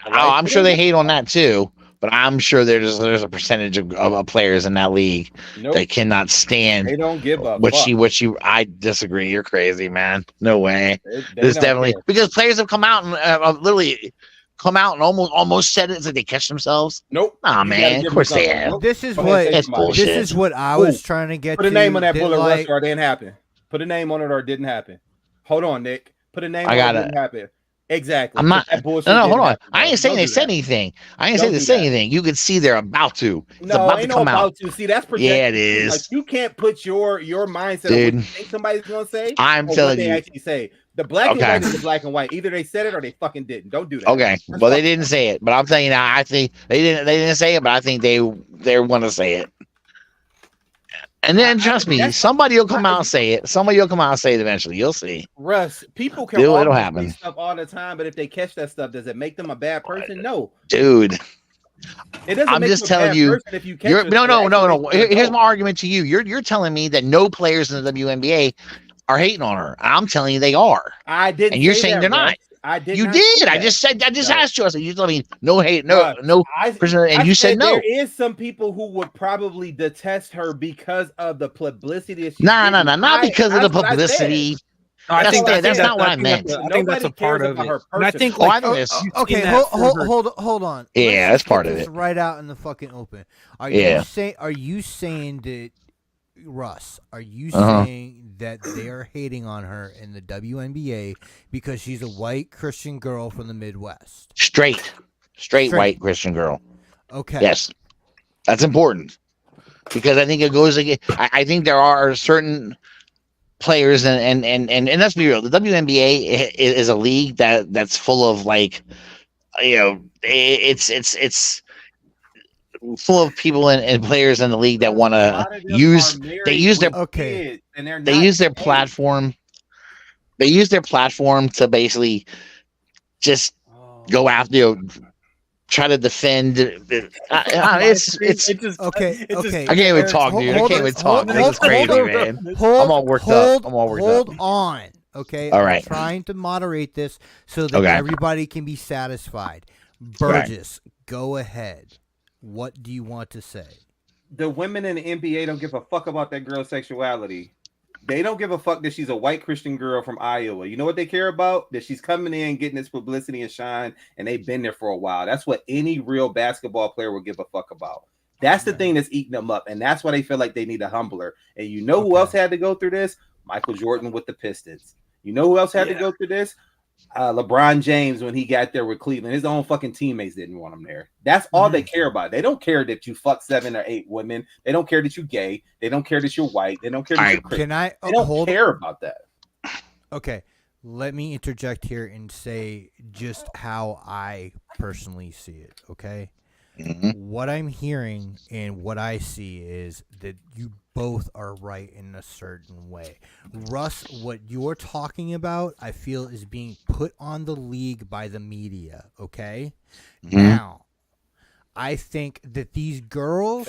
I'm sure they hate on that too, but I'm sure there's a percentage of players in that league that cannot stand. They don't give up. I disagree. You're crazy, man. No way. This definitely because players have come out and literally come out and almost said it. It's like they catch themselves. Nope. Nah, man. Of course they have. This is what I was trying to get. Put a name on that bullet rush or it didn't happen. Put a name on it or it didn't happen. Hold on, Nick. Put a name on it or it didn't happen. Exactly. I'm not. No, hold on. I ain't saying they said anything. I ain't saying they said anything. You could see they're about to. It's about to come out. See, that's projected. Yeah, it is. Like, you can't put your mindset on what you think somebody's gonna say. I'm telling you. They actually say. The black and white is the black and white. Either they said it or they fucking didn't. Don't do that. Okay. Well, they didn't say it, but I'm telling you now. I think they didn't say it, but I think they want to say it. And then trust me, somebody will come out and say it. Somebody will come out and say it eventually. You'll see. Russ, people can it'll happen stuff all the time, but if they catch that stuff, does it make them a bad person? No, dude. It doesn't. I'm just telling you. If you catch no. Here's my argument to you. You're telling me that no players in the WNBA are hating on her. I'm telling you they are. I didn't. And you're saying they're not. I did. You did. I just asked you. I said you told me no hate, no prisoner, and you said no. There is some people who would probably detest her because of the publicity. Not because of the publicity. That's not what I meant. I think that's a part of it. And I think okay, hold on. Yeah, that's part of it. Right out in the fucking open. Are you saying that, Russ? Are you saying that they're hating on her in the WNBA because she's a white Christian girl from the Midwest? Straight white Christian girl. Okay. Yes, that's important because I think it goes again. I think there are certain players and let's be real. The WNBA is a league that's full of it's full of people and players in the league that want to use their platform. They use their platform to basically just go after, try to defend. It's okay. I can't even talk, dude. I can't even talk. This is crazy, man. I'm all worked up. Hold on. Okay. All right. I'm trying to moderate this so that everybody can be satisfied. Burgess, go ahead. What do you want to say? The women in the NBA don't give a fuck about that girl's sexuality. They don't give a fuck that she's a white Christian girl from Iowa. You know what they care about? That she's coming in, getting this publicity and shine, and they've been there for a while. That's what any real basketball player will give a fuck about. That's the thing that's eating them up, and that's why they feel like they need a humbler. And you know who else had to go through this? Michael Jordan with the Pistons. You know who else had to go through this? LeBron James when he got there with Cleveland. His own fucking teammates didn't want him there. That's all they care about. They don't care that you fuck 7 or 8 women. They don't care that you're gay. They don't care that you're white. They don't care that you're Christian. They don't care about that. Okay, let me interject here and say just how I personally see it, okay? What I'm hearing and what I see is that you both are right in a certain way. Russ, what you're talking about, I feel is being put on the league by the media, okay? Now, I think that these girls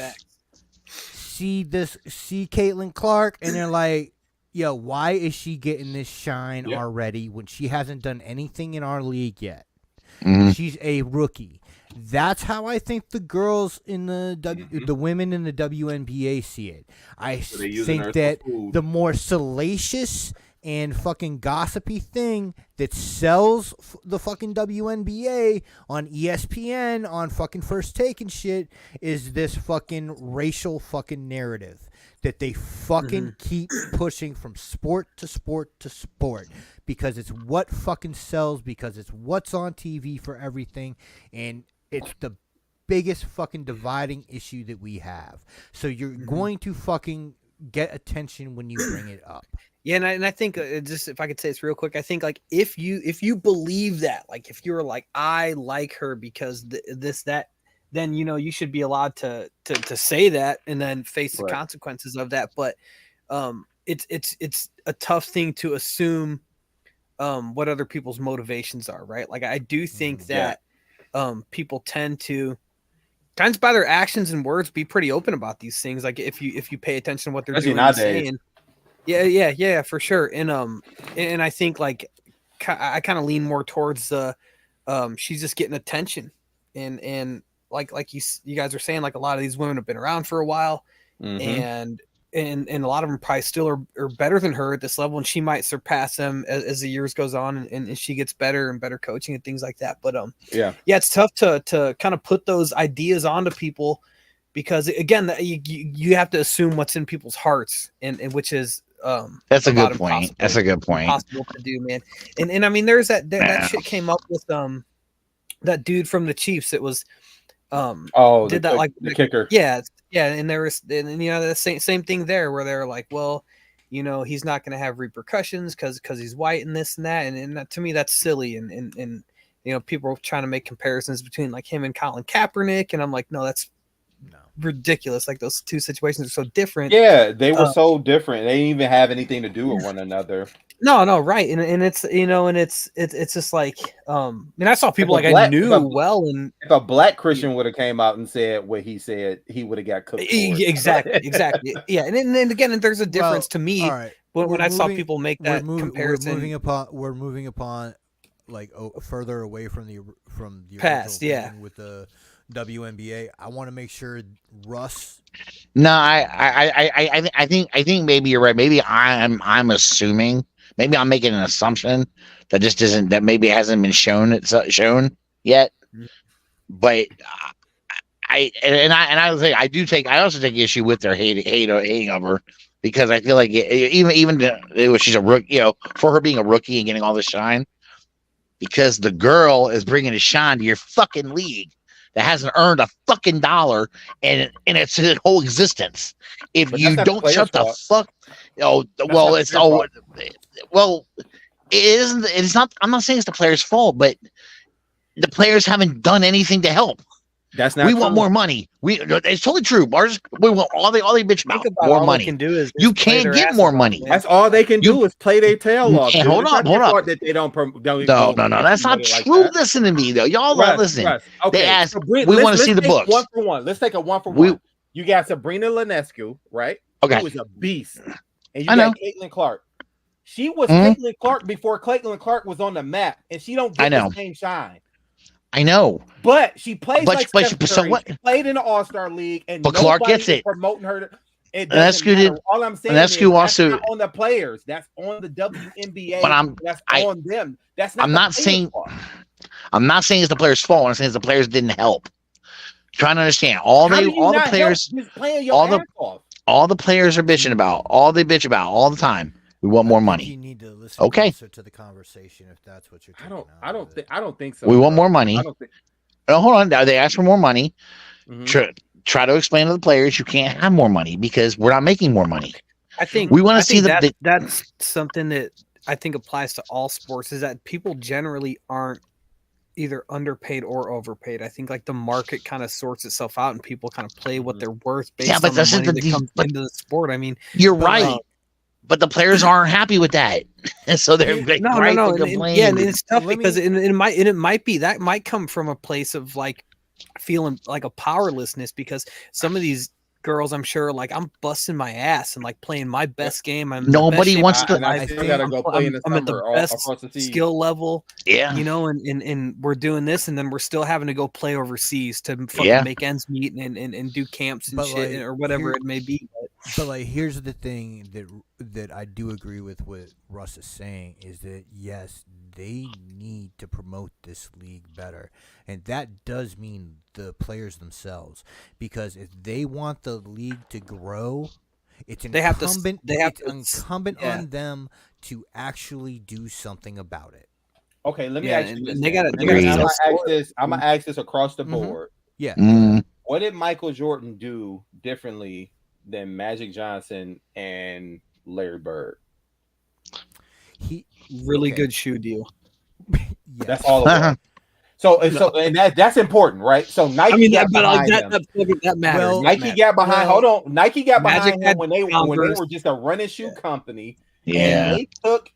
see Caitlin Clark and they're like, yo, why is she getting this shine already when she hasn't done anything in our league yet? She's a rookie. That's how I think the girls in the women in the WNBA see it. I think that the more salacious and fucking gossipy thing that sells the fucking WNBA on ESPN, on fucking First Take and shit, is this fucking racial fucking narrative that they fucking keep pushing from sport to sport to sport because it's what fucking sells, because it's what's on TV for everything, and it's the biggest fucking dividing issue that we have. So you're going to fucking get attention when you bring it up. Yeah, and I think just if I could say this real quick, I think like if you believe that, like if you're like I like her because this that, then you should be allowed to say that and then face the Right. consequences of that. But it's a tough thing to assume what other people's motivations are, right? Like I do think that people tend to by their actions and words be pretty open about these things. Like if you pay attention to what they're Especially doing and nowadays. saying. Yeah, for sure. And I think like I kind of lean more towards the she's just getting attention, and like you guys are saying, like a lot of these women have been around for a while, and a lot of them probably still are better than her at this level, and she might surpass them as the years goes on, and she gets better and better coaching and things like that. But yeah, it's tough to kind of put those ideas onto people. Because again, you have to assume what's in people's hearts, and which is that's a good point. That's a good point. Impossible to do, man. And I mean, there's that shit came up with that dude from the Chiefs. It was did that like the kicker. Yeah, and there was and the same thing there where they're like, well, he's not going to have repercussions because he's white and this and that, and that, to me that's silly, and people are trying to make comparisons between like him and Colin Kaepernick, and I'm like, no, that's ridiculous. Like those two situations are so different. Yeah, they were so different. They didn't even have anything to do with one another. No, right. And it's it's just like I saw people I knew well, and if a black Christian would have came out and said what he said, he would have got cooked. Exactly. Yeah, and again, there's a difference to me. Right. When I saw people make that comparison, we're moving upon like further away from the past, with the WNBA. I want to make sure Russ. No, I think maybe you're right. Maybe I'm assuming. Maybe I'm making an assumption that just isn't, that maybe hasn't been shown yet. But I would say I also take issue with their hating of her, because I feel like she's a rookie, for her being a rookie and getting all the shine, because the girl is bringing a shine to your fucking league that hasn't earned a fucking dollar in its whole existence. If you don't shut the fuck, it isn't. It's not. I'm not saying it's the players' fault, but the players haven't done anything to help. That's not. We want more money. It's totally true. We want all they bitch about more money. You can't get more money. That's all they can do is play their tail off. Hold on. That they don't. No. That's not true. Like listen to me though. Y'all don't listen. Okay. They asked. We want to see the books. 1 for 1. Let's take a 1 for 1. You got Sabrina Ionescu, right? Okay. Who was a beast, and you got Caitlin Clark. She was Caitlin Clark before Caitlin Clark was on the map, and she don't get the same shine. I know, but she plays like so what? She played in the All-Star League, and but Clark gets it. Promoting her. All I'm saying is also not on the players. That's on the WNBA. But that's on them. That's not. I'm not saying it's the players' fault. I'm saying it's the players didn't help. Trying to understand all the players are bitching about. All they bitch about all the time. We want more money. You need to listen closer to the conversation if that's what you're talking about. I don't think so. We want more money. Hold on. They ask for more money. Try to explain to the players you can't have more money because we're not making more money. I think we want to see that's something that I think applies to all sports, is that people generally aren't either underpaid or overpaid. I think like the market kind of sorts itself out and people kind of play what they're worth based on the money that comes into the sport. I mean, you're right. But the players aren't happy with that, and so they're no. And it's tough because it might be that might come from a place of like feeling like a powerlessness, because some of these girls, I'm sure, like I'm busting my ass and like playing my best game. Nobody wants to. I gotta go play in the I'm at the best skill level. Yeah, and we're doing this, and then we're still having to go play overseas to fucking make ends meet and do camps and shit or whatever it may be. But like, here's the thing that I do agree with what Russ is saying, is that yes, they need to promote this league better, and that does mean the players themselves, because if they want the league to grow, it's incumbent on them to actually do something about it. Okay, let me ask you this. I'm gonna ask this across the board. Yeah. What did Michael Jordan do differently than Magic Johnson and Larry Bird? Really Okay. good shoe deal. Yes. That's all it was. So and that's important, right? So Nike I mean, got but like behind him. that matters. Well, Nike got behind. well, hold on, Nike got Magic behind him had when they Converse. were just a running shoe company, and Yeah. they took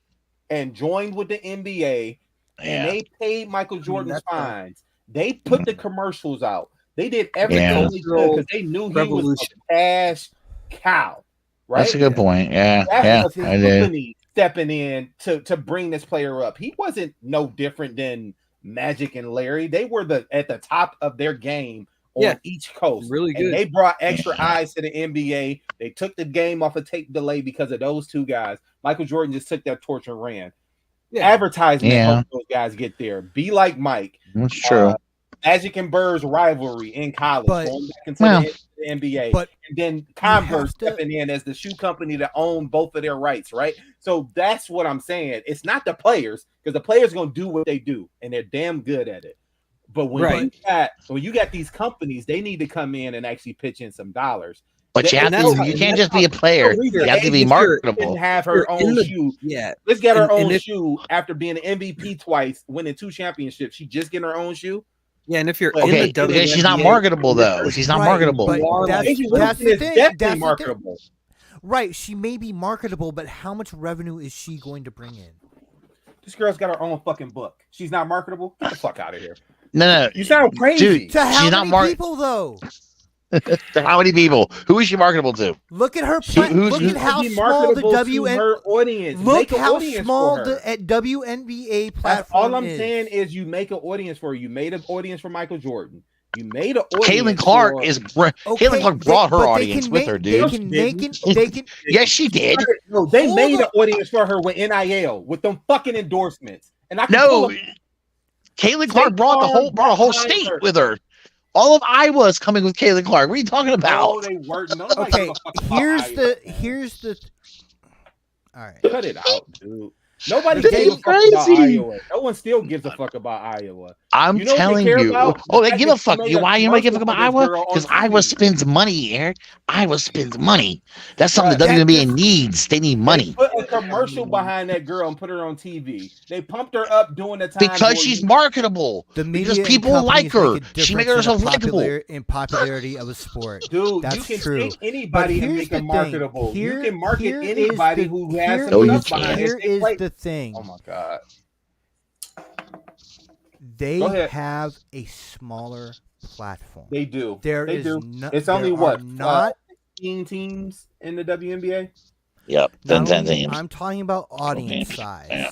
and joined with the NBA, and Yeah. they paid Michael Jordan's that's fair. fines. They put the commercials out. They did everything Yeah. they could because they knew he was Revolution. a cash cow. Right? That's a good point. Yeah. That's Yeah. a I did. company stepping in to bring this player up. He wasn't no different than Magic and Larry. They were at the top of their game on each coast. Really good. And they brought extra eyes to the NBA. They took the game off a tape delay because of those two guys. Michael Jordan just took that torch and ran. Yeah. Advertisement helped those guys get there. Be like Mike. That's true. Magic and Bird's rivalry in college, But- going back into the NBA. But and then Converse have to- stepping in as the shoe company that owned both of their rights, right? So that's what I'm saying. It's not the players, because the players are going to do what they do, and they're damn good at it. But when you got these companies, they need to come in and actually pitch in some dollars. But you can't just be a player. You have to be marketable. Didn't have her own shoe. Yeah. Let's get her own shoe after being an MVP twice, winning 2 championships. She just getting her own shoe. Yeah, and if you're Okay, in the WNBA, because she's not marketable though. She's not marketable. But that's the thing. Definitely That's marketable. Right, she may be marketable, but how much revenue is she going to bring in? This girl's got her own fucking book. She's not marketable. Get the fuck out of here. No. You sound crazy. Dude, To how she's many not people, though? How many people? Who is she marketable to? Look at her. who's- Look at how Be small the marketable to her audience. Look Make an how audience small for her. the WNBA platform That's all I'm is. saying is you make an audience for her. You made an audience for Michael Jordan. You made an audience. Caitlin Clark for... is. Caitlin Clark brought her audience with her, dude. They can. Yes, she did. No, they Hold made on. an audience for her with NIL, with them fucking endorsements. And I can No, pull up- Caitlin Clark brought a whole state with her. All of Iowa is coming with Caitlin Clark. What are you talking No, about? they weren't. No, Okay, here's the. All right. Cut it out, dude. Nobody This gives is a fuck about crazy. Iowa. No one still gives a fuck about Iowa. I'm You know what they telling care you. about? Oh, they The give fact a fuck. that she made Why a you might give a fuck about commercial for this Iowa? girl on Because Iowa TV. spends money, Eric. Iowa spends money. That's something Right. the WNBA needs. They need money. They put a commercial behind that girl and put her on TV. They pumped her up during the time Because she's marketable. The media Because and people like companies her. make a She makes difference in herself the likable. in popularity of a sport. Dude, That's you can true. take anybody But and here's make the them thing. marketable. Here- you can market here is anybody the- who has here some is- stuff behind Here it. is the thing. Oh my god. They Go ahead. have a smaller platform. They do. There they is do. no- It's only there what are not 16 teams in the WNBA. Yep. Not 10 only- teams. I'm talking about audience teams. size. Yeah.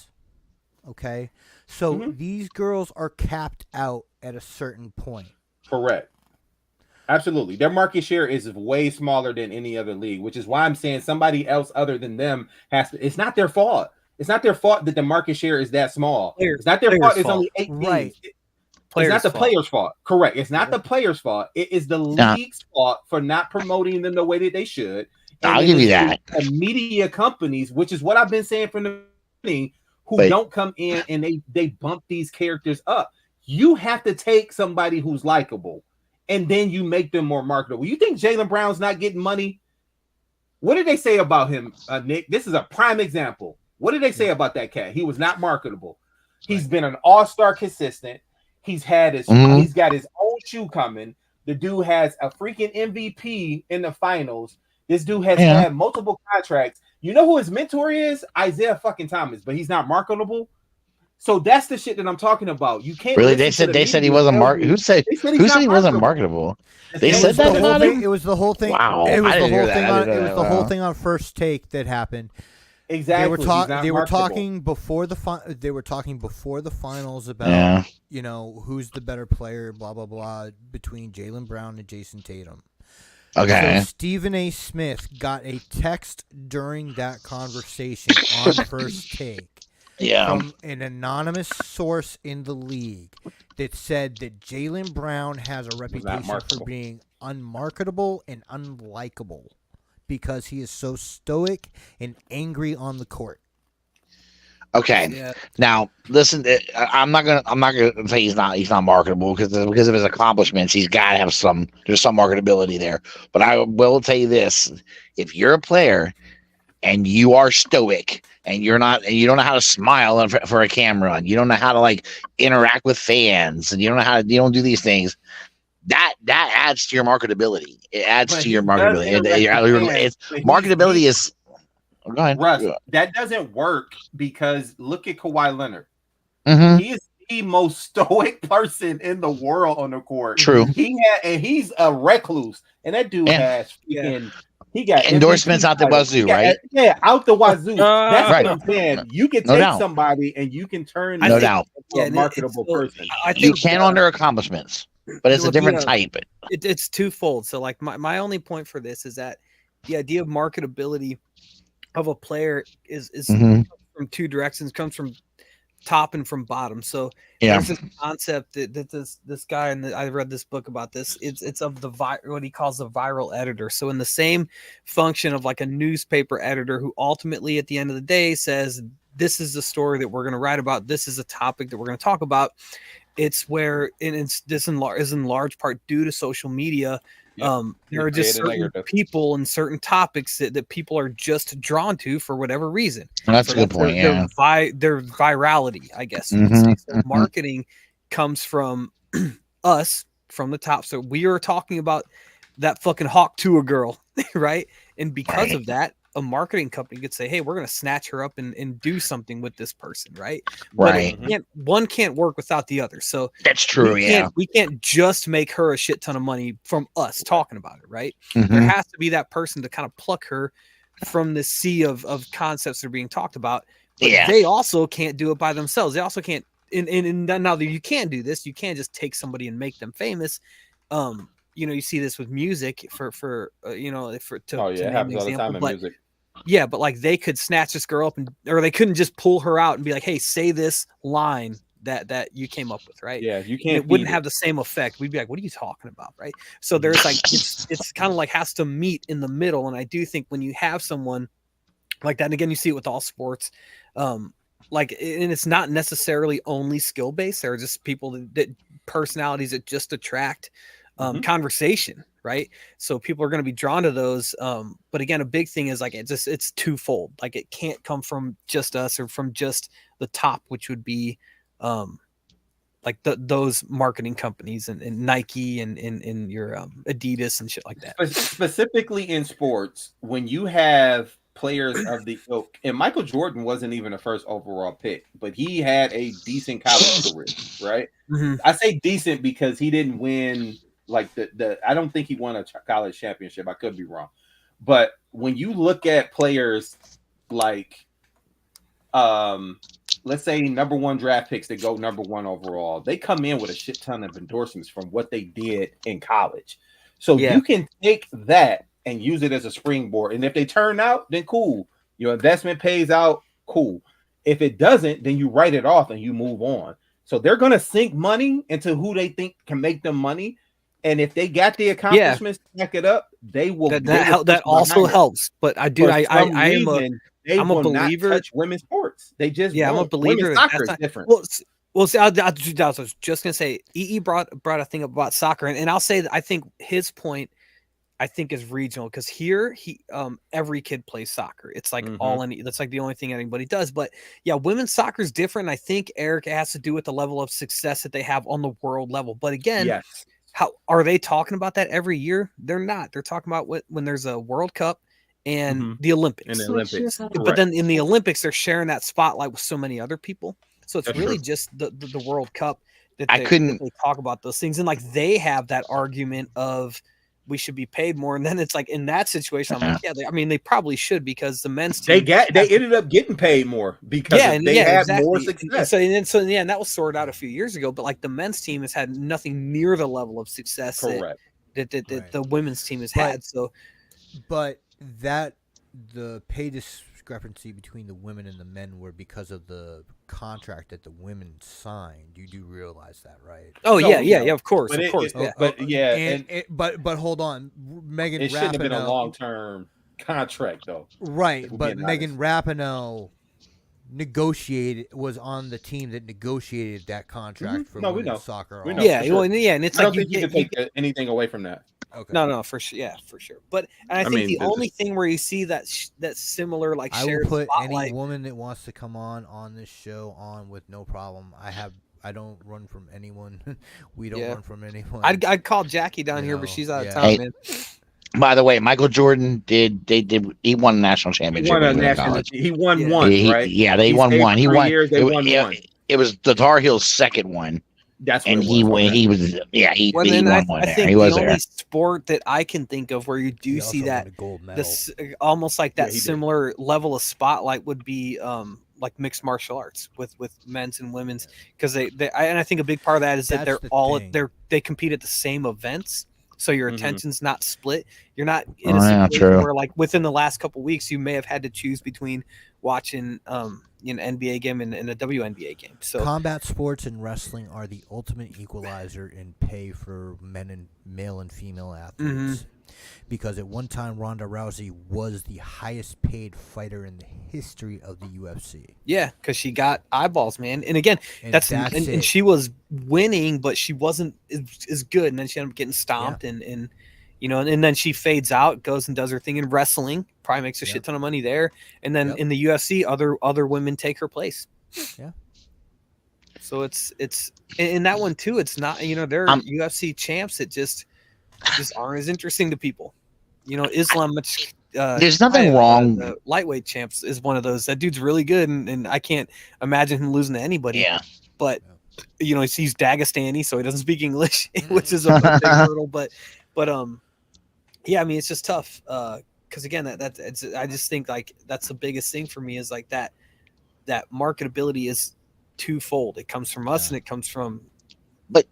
Okay, so Mhm. these girls are capped out at a certain point. Correct. Absolutely. Their market share is way smaller than any other league, which is why I'm saying somebody else other than them has to. It's not their fault. It's not their fault that the market share is that small. It's not their fault. It's only 8 teams. Right. It's not the player's fault. Correct. It's not the player's fault. It is the league's fault for not promoting them the way that they should. And I'll it give you is that. the media companies, which is what I've been saying from the beginning, who Wait. don't come in and they bump these characters up. You have to take somebody who's likable, and then you make them more marketable. You think Jaylen Brown's not getting money? What did they say about him, Nick? This is a prime example. What did they say about that cat? He was not marketable. He's been an all-star consistent. He's had his he's got his own shoe coming. The dude has a freaking MVP in the finals. This dude has had multiple contracts. You know who his mentor is? Isaiah fucking Thomas, but he's not marketable. So that's the shit that I'm talking about. You can't Really? listen to They the said he media wasn't tell marketable. you- Who said they he not wasn't marketable? They It said was that the The whole about thing- him? it was the whole thing. Wow. It was I the didn't hear whole that. thing. I On, didn't it hear was that. the whole Wow. thing on First Take that happened. Exactly. They were He's not They were marketable. talking before the finals about Yeah. Who's the better player, blah blah blah, between Jaylen Brown and Jason Tatum. Okay. So Stephen A. Smith got a text during that conversation on First Take Yeah. from an anonymous source in the league that said that Jaylen Brown has a reputation for marketable. being unmarketable and unlikable because he is so stoic and angry on the court. Okay. Yeah. Now, listen. I'm not gonna say he's not marketable because of his accomplishments. He's got to have some. There's some marketability there. But I will tell you this: if you're a player and you are stoic, and you don't know how to smile for a camera, and you don't know how to like interact with fans, and you don't do these things. That adds to your marketability. It adds But to he your does marketability. interact with fans, but Marketability is. Go ahead. Russ, that doesn't work because look at Kawhi Leonard. Mm-hmm. He is the most stoic person in the world on the court. True. He's a recluse, and that dude has freaking. He got endorsements MVP out the wazoo, right? Yeah, out the wazoo. That's right. what I'm saying. You can No take doubt. somebody and you can turn No doubt. into a marketable person. I think you can under accomplishments, but it's a different type. It's twofold. So like my only point for this is that the idea of marketability of a player is from two directions, comes from top and from bottom. So there's this concept that this guy, and I read this book about this. It's of what he calls the viral editor. So in the same function of like a newspaper editor who ultimately at the end of the day says, this is the story that we're going to write about. This is a topic that we're going to talk about. It's where, and this is in large part due to social media. There are just certain people and certain topics that people are just drawn to for whatever reason. That's a good point. Their virality, I guess. You could say. So marketing comes from us, from the top. So we are talking about that fucking Hawk Tua girl, right? And because of that, a marketing company could say, hey, we're going to snatch her up and do something with this person, right? Right. But one can't work without the other. So that's true. We can't just make her a shit ton of money from us talking about it, right? There has to be that person to kind of pluck her from the sea of concepts that are being talked about. But they also can't do it by themselves. They also can't. And now that you can do this, you can't just take somebody and make them famous. You see this with music it happens all the time in music. Yeah, but like they could snatch this girl up or they couldn't just pull her out and be like, hey, say this line that you came up with, right? Yeah, you can't. It wouldn't have the same effect. We'd be like, what are you talking about, right? So there's like it's kind of like has to meet in the middle. And I do think when you have someone like that, and again, you see it with all sports, and it's not necessarily only skill based. There are just people that personalities that just attract conversation, right? So people are going to be drawn to those. But again, a big thing is like it's twofold. Like it can't come from just us or from just the top, which would be like those marketing companies and Nike and your Adidas and shit like that. Specifically in sports, when you have players of the ilk, and Michael Jordan wasn't even a first overall pick, but he had a decent college career, right? I say decent because he didn't win. Like I don't think he won a college championship. I could be wrong, but when you look at players like, let's say number one draft picks that go number one overall, they come in with a shit ton of endorsements from what they did in college. So you can take that and use it as a springboard. And if they turn out, then cool. Your investment pays out, cool. If it doesn't, then you write it off and you move on. So they're gonna sink money into who they think can make them money. And if they got the accomplishments to back it up, they will. That also helps. But I'm a believer. Not touch women's sports. They just I'm a believer. Women's soccer is different. Well, see, I was just gonna say EE brought a thing up about soccer, and I'll say that I think his point is regional because here every kid plays soccer. It's like that's like the only thing anybody does. But yeah, women's soccer is different. I think Eric has to do with the level of success that they have on the world level. But again, how are they talking about that every year? They're not. They're talking about when there's a World Cup and the Olympics. But then in the Olympics, they're sharing that spotlight with so many other people. So it's really just the World Cup that they talk about those things. And like they have that argument of we should be paid more. And then it's like in that situation, I'm like, they probably should because the men's team they ended up getting paid more because they had more success. And that was sorted out a few years ago. But like the men's team has had nothing near the level of success that the women's team has had. So, but the pay discrepancy between the women and the men were because of the contract that the women signed. You do realize that, right? Oh, of course, But hold on, Megan. It shouldn't have been a long-term contract, though. Right, but Megan Rapinoe was on the team that negotiated that contract for women's soccer. We know, and it's I don't think you can take anything away from that. Okay. No, for sure, yeah, for sure. But and I think mean, the there's only thing where you see that that similar like I will shared put spotlight. any woman that wants to come on this show on with no problem. I don't run from anyone. We don't Yeah. run from anyone. I'd call Jackie down You here, know, but she's out of yeah. town, Hey, man. By the way, Michael Jordan he won a national he championship won when a he was in national. college. He won Yeah. one, right? Yeah, they He won stayed one. for He 3 won. years. They won one. It was the Tar Heels' second one, That's what and it was. Okay. he was Well, he then won one I there. think He the was only there. sport that I can think of where you do He see also won that a gold medal. this almost like that he did. similar level of spotlight would be like mixed martial arts with men's and women's, because and I think a big part of that is that That's they're the all thing. they compete at the same events, so your Mhm. attention's not split. You're not in a Oh, yeah, situation true. where like within the last couple weeks you may have had to choose between watching NBA game and a WNBA game. So Combat sports and wrestling are the ultimate equalizer in pay for male and female athletes. Because at one time Ronda Rousey was the highest paid fighter in the history of the UFC. yeah, because she got eyeballs, man. And again, And that's that's and it. she was winning, but she wasn't as good. And then she ended up getting stomped, and and then she fades out, goes and does her thing in wrestling, probably makes a Yep. shit ton of money there. And then Yep. in the UFC, other women take her place. Yeah. So it's in that one too. It's not they're UFC champs that just aren't as interesting to people. Islam. There's nothing wrong. The lightweight champs is one of those. That dude's really good, and I can't imagine him losing to anybody. Yeah. But he's Dagestani, so he doesn't speak English, which is a big hurdle. But yeah, I mean, it's just tough. Because again, I just think like that's the biggest thing for me is like that marketability is twofold. It comes from us, and it comes from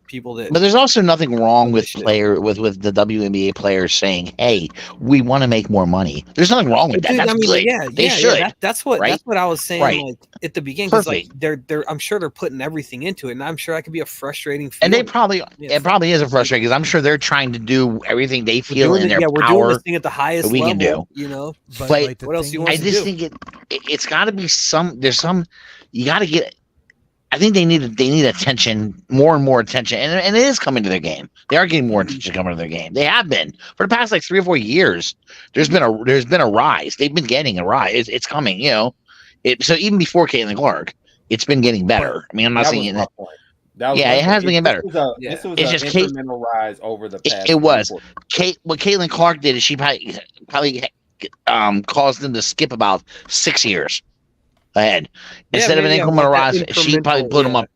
people that. But there's also nothing wrong with shit. with the WNBA players saying, "Hey, we want to make more money." There's nothing wrong with that. Dude, That's good. They should. That's what I was saying Right. like at the beginning. Because like Perfect. they're I'm sure they're putting everything into it, and I'm sure that could be a frustrating. And they feeling. probably it probably is a frustrating because I'm sure they're trying to do everything they feel in their we're doing power. this thing at the highest that we can level. But Like, like the what else thing you want I is- to just do? think it's got to be you got to get. I think they need attention, more and more attention, and it is coming to their game. They are getting more attention coming to their game. They have been for the past like 3 or 4 years. There's been a rise. They've been getting a rise. It's coming. So even before Caitlin Clark, it's been getting better. I mean, I'm not That saying was that. my point. That was Yeah, my it has point. been getting better. This was It's an just Kate- incremental rise over the past. It was. 3-4 What Caitlin Clark did is she probably caused them to skip about 6 years ahead. Instead of an incremental rise, she probably put them up.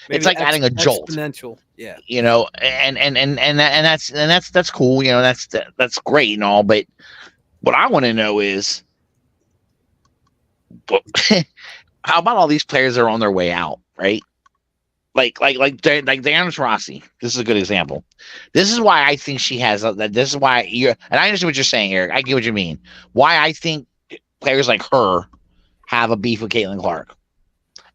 It's like adding a jolt. Exponential. Yeah. And that's cool. That's great and all. But what I want to know is, how about all these players that are on their way out, right? Like Diana Taurasi. This is a good example. This is why I think she has that. This is why and I understand what you're saying, Eric. I get what you mean. Why I think players like her have a beef with Caitlin Clark.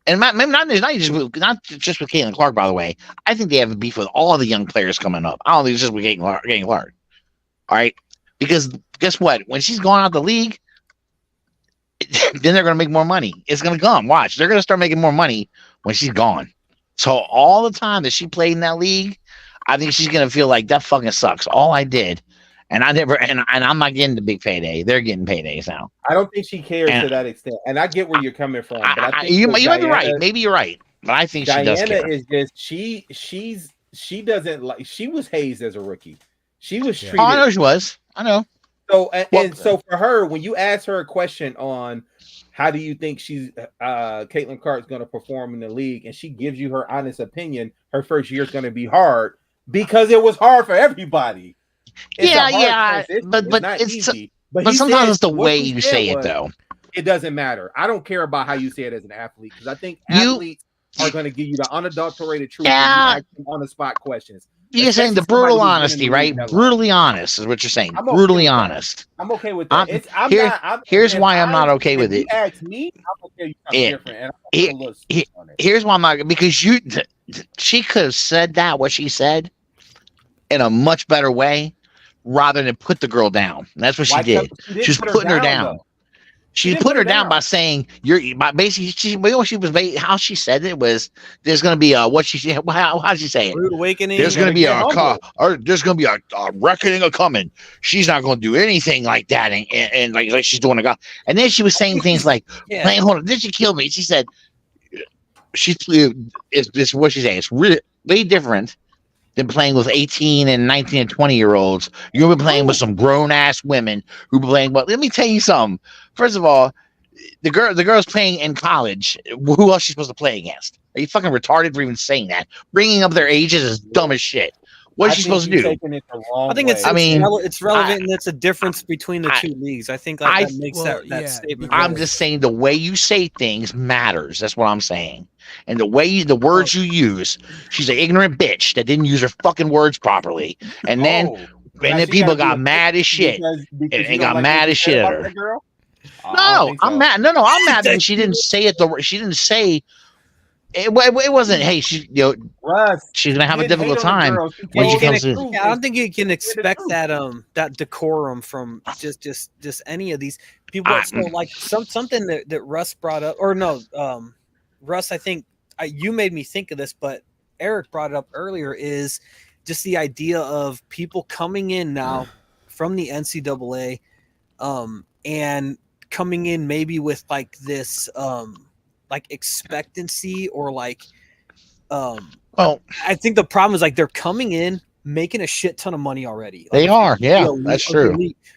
And not just with Caitlin Clark, by the way. I think they have a beef with all the young players coming up. I don't think it's just with Caitlin Clark. All right? Because guess what? When she's gone out of the league, then they're going to make more money. It's going to come. Watch. They're going to start making more money when she's gone. So all the time that she played in that league, I think she's going to feel like that fucking sucks. All I did. And I'm not getting the big payday. They're getting paydays now. I don't think she cares to that extent, and I get where you're coming from. But I think you might Diana, be right. Maybe you're right, but I think Diana she does care. is just she doesn't like. She was hazed as a rookie. She was treated. Oh, I know she was. I know. So and so for her, when you ask her a question on how do you think Caitlin Clark's going to perform in the league, and she gives you her honest opinion, her first year is going to be hard because it was hard for everybody. Yeah, but it's easy. But sometimes it's the way you say it, though. It doesn't matter. I don't care about how you say it as an athlete because I think athletes are going to give you the unadulterated truth. Yeah. On the spot questions. You're saying the brutal honesty, right? Brutally honest is what you're saying. Brutally honest. I'm okay with that. Here's why I'm not okay with it. You ask me, I'm okay with something different. Here's why I'm not, because she could have said what she said in a much better way rather than put the girl down. And that's what she did. She was putting her down. She put her down by saying basically how she said it was there's going to be a how did she say it? Rude awakening. There's going to be there's going to be a reckoning of coming. She's not going to do anything like that, and like she's doing a god. And then she was saying things like, hold on, then she killed me. She said, it's what she saying. It's really way different than playing with 18 and 19 and 20-year-olds. You've been playing with some grown-ass women who be playing. But let me tell you something. First of all, the girl's playing in college. Who else is she supposed to play against? Are you fucking retarded for even saying that? Bringing up their ages is dumb as shit. What is she supposed to do? I think it's relevant, and it's a difference between the two leagues. I think that makes that statement. I'm just saying the way you say things matters. That's what I'm saying. And the words you use, she's an ignorant bitch that didn't use her fucking words properly. And then people got mad as shit. And got mad as shit at her. No, I'm mad. No, I'm mad because she didn't say it. She didn't say it wasn't. Hey, she's gonna have a difficult time when she comes in. I don't think you can expect that decorum from just any of these people. So like something that Russ brought up, or no, Russ, I think you made me think of this, but Eric brought it up earlier. Is just the idea of people coming in now from the NCAA, and coming in maybe with like this like expectancy or like I think the problem is like they're coming in making a shit ton of money already. They are, yeah, that's true.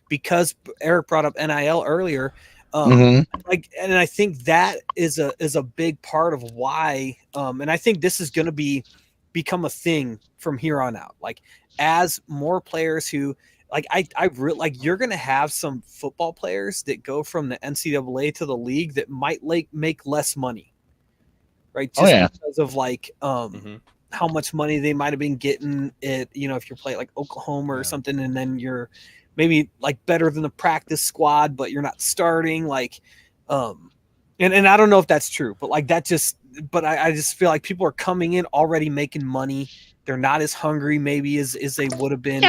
Because Eric brought up NIL earlier. Like, and I think that is a big part of why and I think this is going to become a thing from here on out. Like as more players who like I really like you're going to have some football players that go from the NCAA to the league that might make less money. Right? Just because of like how much money they might have been getting it, if you're playing like Oklahoma or something, and then you're maybe like better than the practice squad, but you're not starting like, and I don't know if that's true, but like that but I just feel like people are coming in already making money. They're not as hungry maybe as they would have been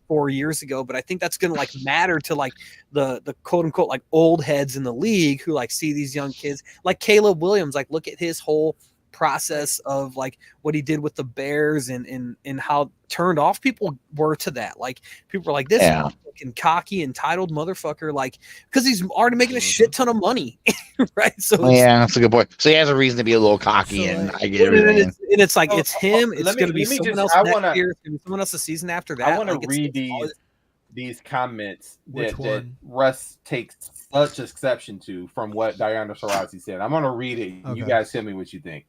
4 years ago. But I think that's going to like matter to like the quote unquote, like old heads in the league who like see these young kids like Caleb Williams, like look at his whole process of like what he did with the Bears and how turned off people were to that. Like people were like, this fucking cocky, entitled motherfucker, like because he's already making a shit ton of money, right? So that's a good point. So he has a reason to be a little cocky, and I get it. And it's like it's him. It's going to be someone else next year. It's going to be someone else the season after that. I want to read these comments that Russ takes such exception to from what Diana Taurasi said. I'm going to read it. Okay. You guys tell me what you think.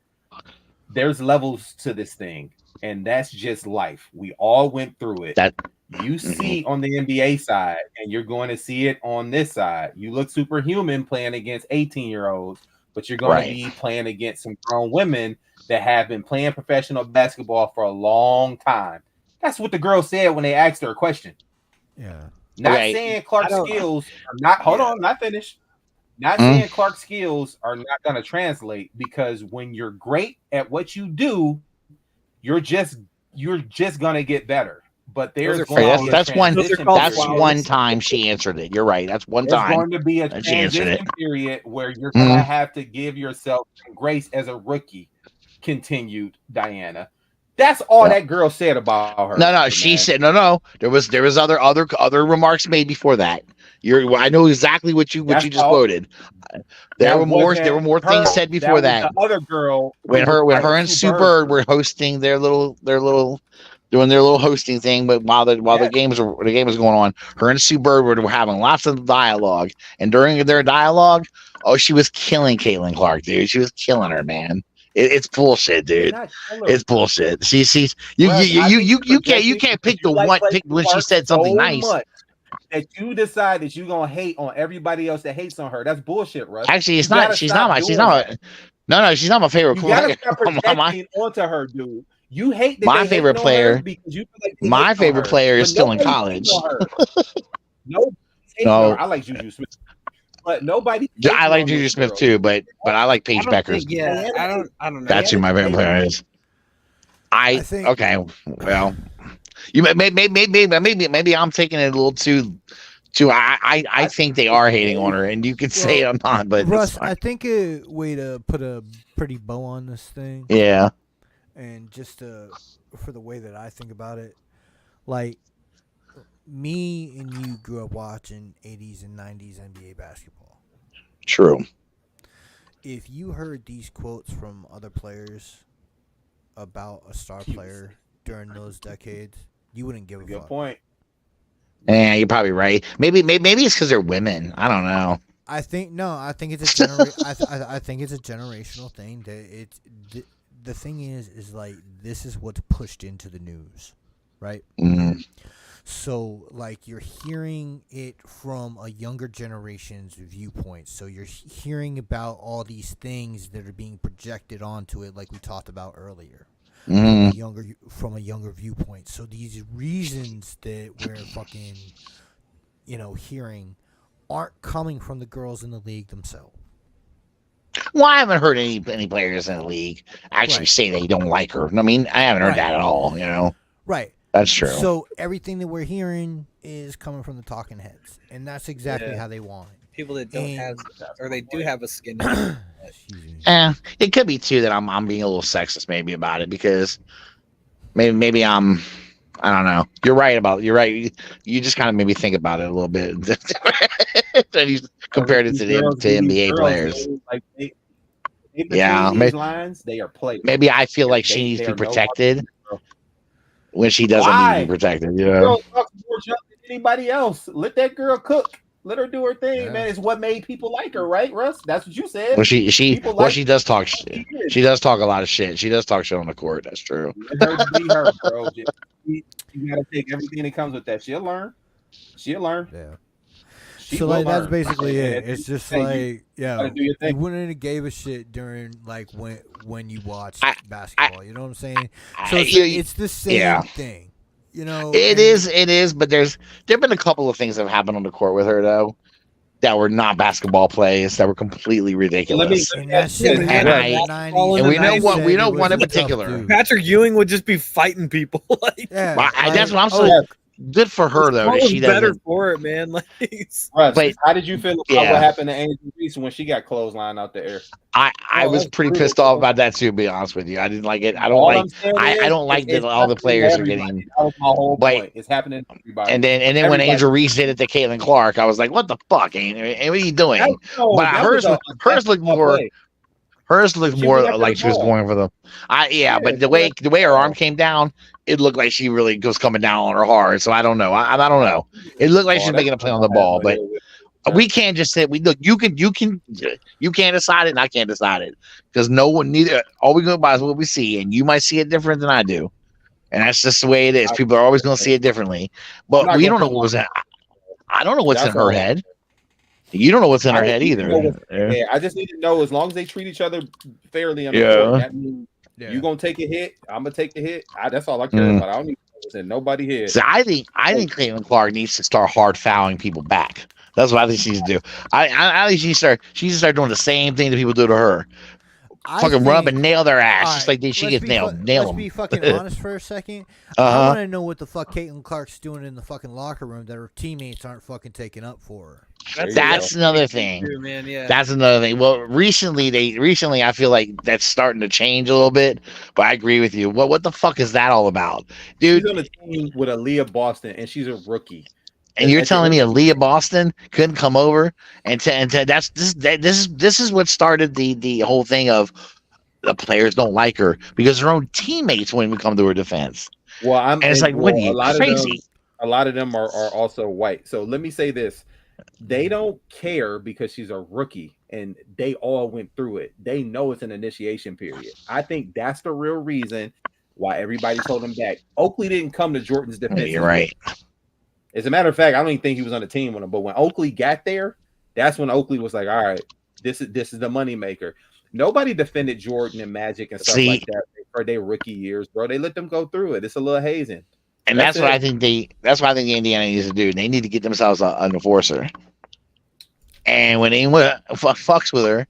There's levels to this thing, and that's just life. We all went through it. That you see on the NBA side, and you're going to see it on this side. You look superhuman playing against 18-year-olds, but you're going to be playing against some grown women that have been playing professional basketball for a long time. That's what the girl said when they asked her a question. Yeah. Not saying Clark's skills are not. Hold on, not finished. Not saying Clark's skills are not going to translate, because when you're great at what you do, you're just going to get better. But there's that's one time she answered it. You're right. That's one time. There's going to be a transition period where you're going to have to give yourself some grace as a rookie. Continued Diana. That's all that girl said about her. No. She said no. There was other remarks made before that. I know exactly what you just quoted. There were more things said before that. The other girl, when her and Sue Bird were hosting their little hosting thing, but while the game was going on, her and Sue Bird were having lots of dialogue, and during their dialogue, she was killing Caitlin Clark, dude. She was killing her, man. It's bullshit, dude. It's bullshit. You can't pick when she said something nice. That you decide that you're gonna hate on everybody else that hates on her. That's bullshit, Russ. Actually, she's not my favorite player. You gotta stop projecting onto her, dude. You hate that my favorite player because you feel like my favorite player is still in college. No, I like Juju Smith. But nobody. I like Juju Smith too, but I like Paige Beckers. I don't know. That's who my favorite player is. I think. Okay, well, you maybe I'm taking it a little too. I think they are hating on her, and you can say I'm not, but Russ, I think a way to put a pretty bow on this thing, yeah, and just for the way that I think about it, like me and you grew up watching 80s and 90s NBA basketball. true. If you heard these quotes from other players about a star player during those decades, you wouldn't give a Good fuck. point. Yeah, you're probably right. Maybe it's because they're women. I don't know. I think it's I think it's a generational thing. That the thing is like this is what's pushed into the news, right? Mm. So like you're hearing it from a younger generation's viewpoint. So you're hearing about all these things that are being projected onto it, like we talked about earlier. Mm. From a younger viewpoint. So these reasons that we're fucking, hearing aren't coming from the girls in the league themselves. Well, I haven't heard any players in the league actually Right. say they don't like her. I mean, I haven't heard Right. that at all. Right. That's true. So everything that we're hearing is coming from the talking heads, and that's exactly how they want it. People that don't And- have, or they do have a skin. in it. Excuse me. It could be too that I'm being a little sexist maybe about it because maybe I don't know. You're right. You just kind of made me think about it a little bit. Then you compared it to the Girls, to these NBA girls, players. Like they Yeah, between these lines, they are players. Maybe I feel like she They- needs they to be are no protected fucking- when she doesn't Why? need to be protected. The Yeah. girl talks more junk than anybody else. Let that girl cook. Let her do her thing, Yeah. man. It's what made people like her, right, Russ? That's what you said. Well, she People like- she does talk shit. She does talk a lot of shit. She does talk shit on the court. That's true. Let her be her, bro. You gotta take everything that comes with that. She'll learn. Yeah. She So will like that's learn. basically Yeah, it. It's just hey, you like gotta do your you thing. wouldn't have gave a shit during like when you watch I- basketball. You know what I'm saying? I- So you- it's the same yeah. thing. It and- is, but there've been a couple of things that have happened on the court with her though that were not basketball plays that were completely ridiculous. And that Yeah, shit and happened I- in the 90s. and we know Like what- I we said, know it one was in a tough particular. dude. Patrick Ewing would just be fighting people. Like, Yeah, Well, that's what I'm oh, saying. Good for her though that was she better doesn't. for it, man. Like, Russ, But- how did you feel about Yeah. what happened to Angel Reese when she got clotheslined out the air? I Oh, was that's pretty brutal, pissed off bro. about that too. To be honest with you, I didn't like it. I don't All like. I'm saying I is, don't like that it's all the happening to players are everybody. getting. That was my whole Like- point. It's happening to everybody. And then when Everybody. Angel Reese did it to Caitlin Clark, I was like, "What the fuck? And what are you doing?" But hers looked more- Hers looked She more went after like the she was ball. going for the. Yeah, But she the went way her ball. arm came down, it looked like she really was coming down on her hard. So I don't know. I don't know. It looked like she's making a play on the ball, but we can't just say we look. You can't decide it, and I can't decide it because no one neither. All we go by is what we see, and you might see it different than I do, and that's just the way it is. People are always going to see it differently, I'm but not we gonna don't know put what was my- in. I don't know what's That's in her all. head. You don't know what's in I her don't head even either. know Yeah, I just need to know as long as they treat each other fairly on the Yeah. court, that means Yeah. you gonna take a hit. I'm gonna take the hit. That's all I care Mm. about. I don't need to know what's in nobody here. So I think Caitlin Clark needs to start hard fouling people back. That's what I think she needs to do. I think she needs to start doing the same thing that people do to her. Fucking run up and nail their ass, just like she gets nailed. Nail Let's be them. fucking honest for a second. I Uh-huh. want to know what the fuck Caitlin Clark's doing in the fucking locker room that her teammates aren't fucking taking up for her. That's another thing. True, man. Yeah. That's another thing. Well, recently I feel like that's starting to change a little bit. But I agree with you. What the fuck is that all about, dude? She's on a team with Aaliyah Boston, and she's a rookie. And you're That's telling me it. Aaliyah Boston couldn't come over and this is what started the whole thing of the players don't like her because her own teammates wouldn't come to her defense. Well, And it's like, what are you crazy? A lot of them are also white. So let me say this: they don't care because she's a rookie, and they all went through it. They know it's an initiation period. I think that's the real reason why everybody's holding back. Oakley didn't come to Jordan's defense. You're right. As a matter of fact, I don't even think he was on the team with him. But when Oakley got there, that's when Oakley was like, "All right, this is the moneymaker." Nobody defended Jordan and Magic and stuff like that for their rookie years, bro. They let them go through it. It's a little hazing. And that's what I think the Indiana needs to do. They need to get themselves an enforcer. And when anyone fucks with her,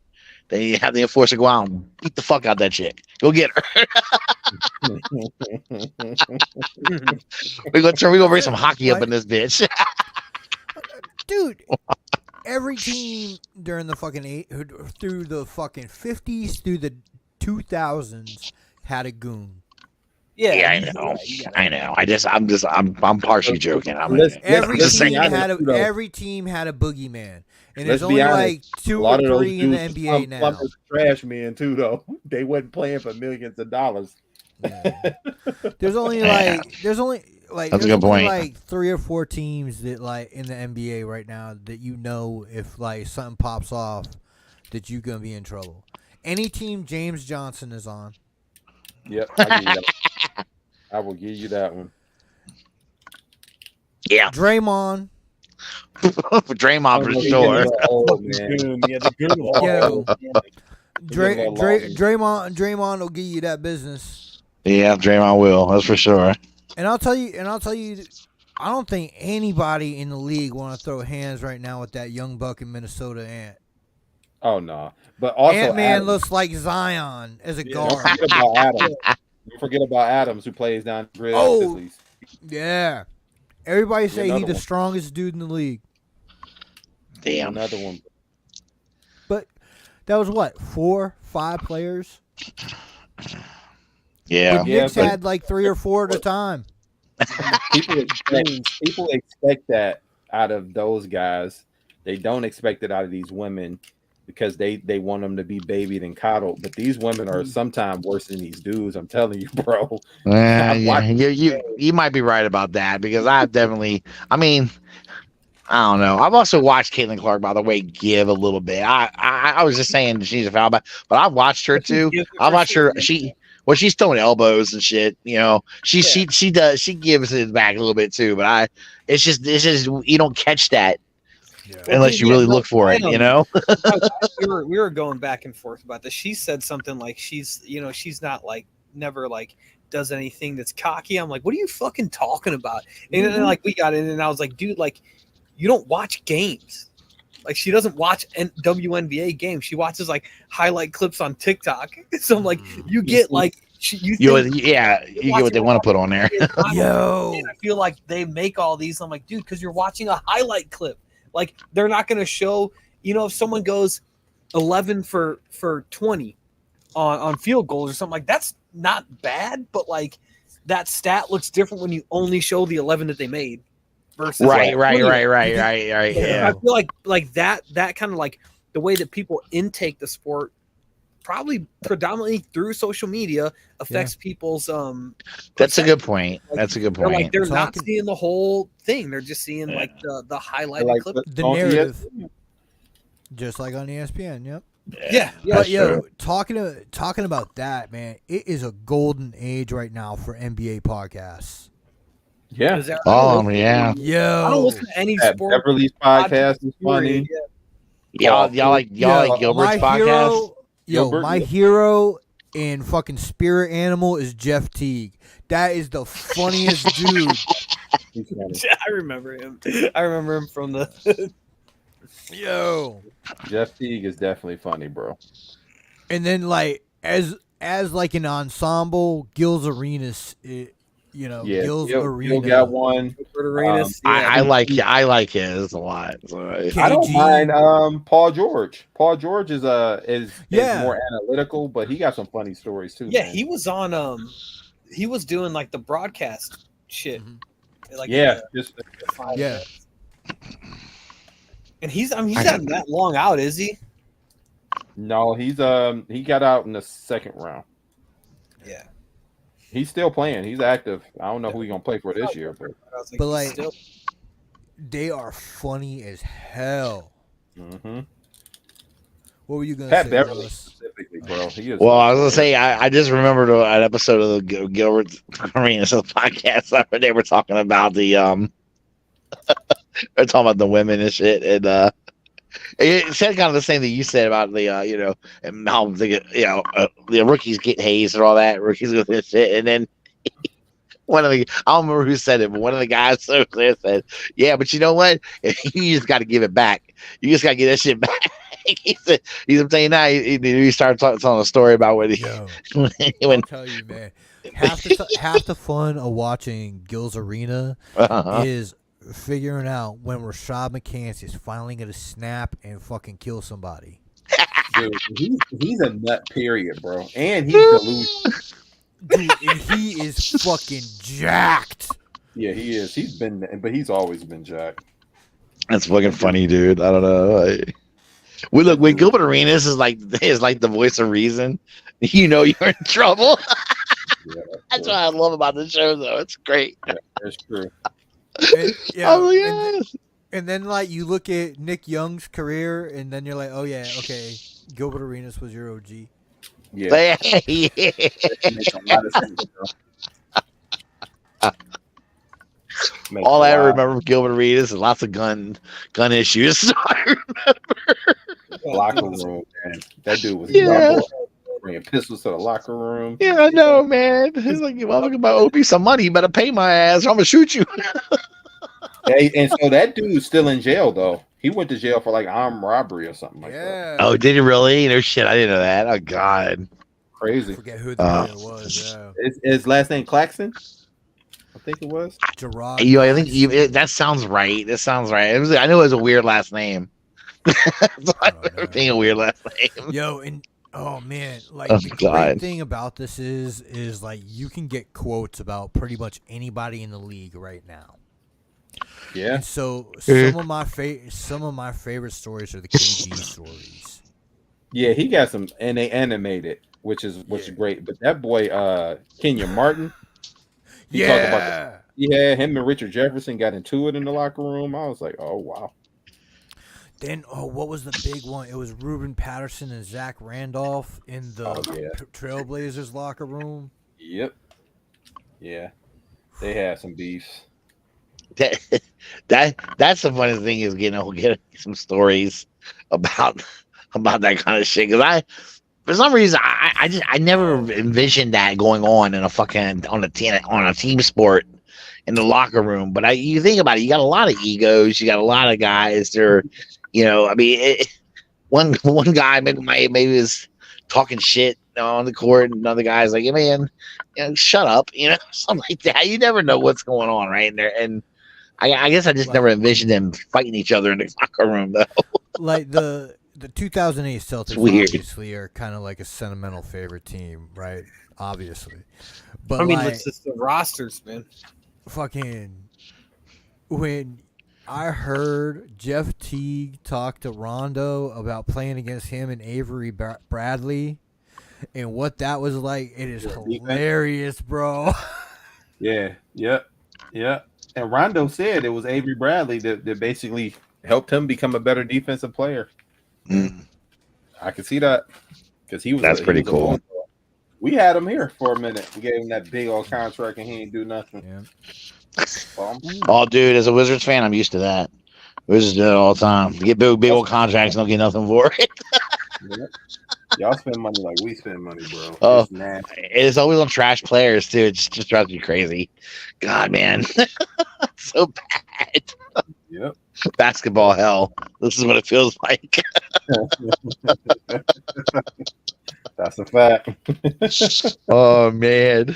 they have the enforcer go out and beat the fuck out that chick. Go get her. We gonna bring some hockey up in this bitch. dude. Every team during the fucking through the fucking 50s through the 2000s had a goon. Yeah, I know. I know. I'm partially joking. Every let's be team honest, had too, though. every team had a boogeyman, and Let's there's be only honest, like a 2 lot or of those 3 in the dudes NBA now. plumbers, trash men too, though. They wasn't playing for millions of dollars. Yeah. There's only That's a good point. like 3 or 4 teams that like in the NBA right now that you know if like something pops off that you're gonna be in trouble. Any team James Johnson is on. Yep, I will give you that one. Yeah, Draymond. Draymond for He sure. getting a little old, man. Yeah, the goon of all. Yo. getting a little long. Draymond will give you that business. Yeah, Draymond will. That's for sure. And I'll tell you, I don't think anybody in the league want to throw hands right now with that young buck in Minnesota. Oh no, but also Ant-Man Adams. looks like Zion as a Don't guard. forget about Adams. Don't forget about Adams, who plays down the grid. Oh. Yeah. Everybody say another he's the one. strongest dude in the league. Damn. Another one. But that was what, 4, 5 players? Yeah. The Yeah, Knicks but- had like 3 or 4 at a time. People expect that out of those guys. They don't expect it out of these women because they want them to be babied and coddled. But these women are sometimes worse than these dudes. I'm telling you, bro. Yeah, watching you might be right about that because I mean, I don't know. I've also watched Caitlin Clark, by the way, give a little bit. I was just saying she's a foul, but I've watched her too. I watched her. She's throwing elbows and shit. You know, she gives it back a little bit too. But it's just you don't catch that unless you really look for it. You know. we were going back and forth about this. She said something like she's not like never like does anything that's cocky. I'm like, what are you fucking talking about? And then like we got in and I was like, dude, like you don't watch games. Like she doesn't watch WNBA games. She watches like highlight clips on TikTok. So I'm like, you get like you get what they want to put on there. Yo. And I feel like they make all these. I'm like, dude, because you're watching a highlight clip. Like they're not going to show. You know, if someone goes 11 for 20 on field goals or something like that's not bad, but like that stat looks different when you only show the 11 that they made. Versus Right. Yeah. Yeah. I feel like that kind of like the way that people intake the sport probably predominantly through social media affects people's That's a good point. That's a good they're point. like they're not seeing the whole thing. They're just seeing like the highlighted Like clip. The narrative. Just like on ESPN, yep. Yeah. But yo, talking about that, man, it is a golden age right now for NBA podcasts. Yeah. Yeah. Yo, I don't listen to any That sport. Beverly's podcast is funny. Y'all like Gilbert's my podcast? hero, Gilbert, my hero and fucking spirit animal is Jeff Teague. That is the funniest dude. He's funny. I remember him. I remember him from the. Yo, Jeff Teague is definitely funny, bro. and then like as like an ensemble, Gil's Arenas. Gil's Arena. Gil got one. Arenas. I like his a lot. So, I don't KG. mind Paul George. Paul George is Yeah. more analytical, but he got some funny stories too. Yeah, man. he was on. He was doing like the broadcast shit. Like just Yeah. And he's not that long out, is he? no, he got out in the second round. Yeah. He's still playing. He's active. I don't know who he's gonna play for this year, but I was But, like, still, They are funny as hell. What were you gonna Pat say, Beverly Russ? specifically, bro. He is. well, I was gonna say I just remembered an episode of the Gilbert Arenas podcast where they were talking about the they're talking about the women and shit, and it said kind of the same thing you said about the and how the rookies get hazed and all that, rookies with this shit, and then one of the I don't remember who said it, but one of the guys over there said, "Yeah, but you know what? You just got to give it back. You just got to get that shit back." He said, "I'm telling you now." He started telling a story about when I'll tell you, man. Half the fun of watching Gil's Arena is figuring out when Rashad McCants is finally gonna snap and fucking kill somebody. Dude, he's a nut, period, bro. And he's delusional. Dude, and he is fucking jacked. Yeah, he is. But he's always been jacked. That's fucking funny, dude. I don't know. When Gilbert Arenas is like the voice of reason, you know you're in trouble. Yeah, That's what I love about the show, though. It's great. yeah, that's true. And, yeah, Oh yeah. and then like you look at Nick Young's career, and then you're like, oh yeah, okay, Gilbert Arenas was your OG. Yeah. Yeah. That makes a lot of sense, bro. Makes All a I lot. remember from Gilbert Arenas is lots of gun issues. So I remember. Locker room, man. That dude was Yeah. bringing pistols to the locker room. Yeah, I know, man. He's like, if I'm about owe me some money, you better pay my ass, or I'm gonna shoot you. Hey, and so that dude's still in jail, though. He went to jail for like armed robbery or something like that. Yeah. Oh, did he really? No shit, I didn't know that. Oh God. I Crazy. forget who the player was. Yeah. His last name Claxton? I think it was. Gerard. I think Claxton. that sounds right. That sounds right. I knew it was a weird last name. So I remember being a weird last name. Yo, and oh man, like Oh, the great God. thing about this is like you can get quotes about pretty much anybody in the league right now. Yeah. And so some of my favorite stories are the KG stories. Yeah, he got some, and they animated, which is great. But that boy, Kenya Martin, he talked about him and Richard Jefferson got into it in the locker room. I was like, oh wow. Then what was the big one? It was Ruben Patterson and Zach Randolph in the Trailblazers locker room. Yep. Yeah, they had some beefs. That's the funniest thing is getting some stories about that kind of shit. Because for some reason I never envisioned that going on in on a team sport in the locker room. But you think about it, you got a lot of egos, you got a lot of guys. They're, I mean, one guy maybe was talking shit on the court, and another guy's like, "Hey man, shut up," something like that. You never know what's going on right in there, and I guess I just never envisioned them fighting each other in the locker room though. Like the 2008 Celtics weird. obviously are kind of like a sentimental favorite team, right? Obviously, but I mean, like, it's just the rosters, man. fucking when I heard Jeff Teague talk to Rondo about playing against him and Avery Bradley and what that was like, it is hilarious, bro. Yeah. And Rondo said it was Avery Bradley that basically helped him become a better defensive player. Mm. I can see that because That's pretty cool. We had him here for a minute. We gave him that big old contract and he ain't do nothing. Yeah. Oh, dude, as a Wizards fan, I'm used to that. Wizards do it all the time. You get big old contracts and don't get nothing for it. Yeah. Y'all spend money like we spend money, bro. Oh, it's nasty. it's always on trash players too. It just drives me crazy. God, man, so bad. Yep. Basketball hell. This is what it feels like. That's a fact. Oh man.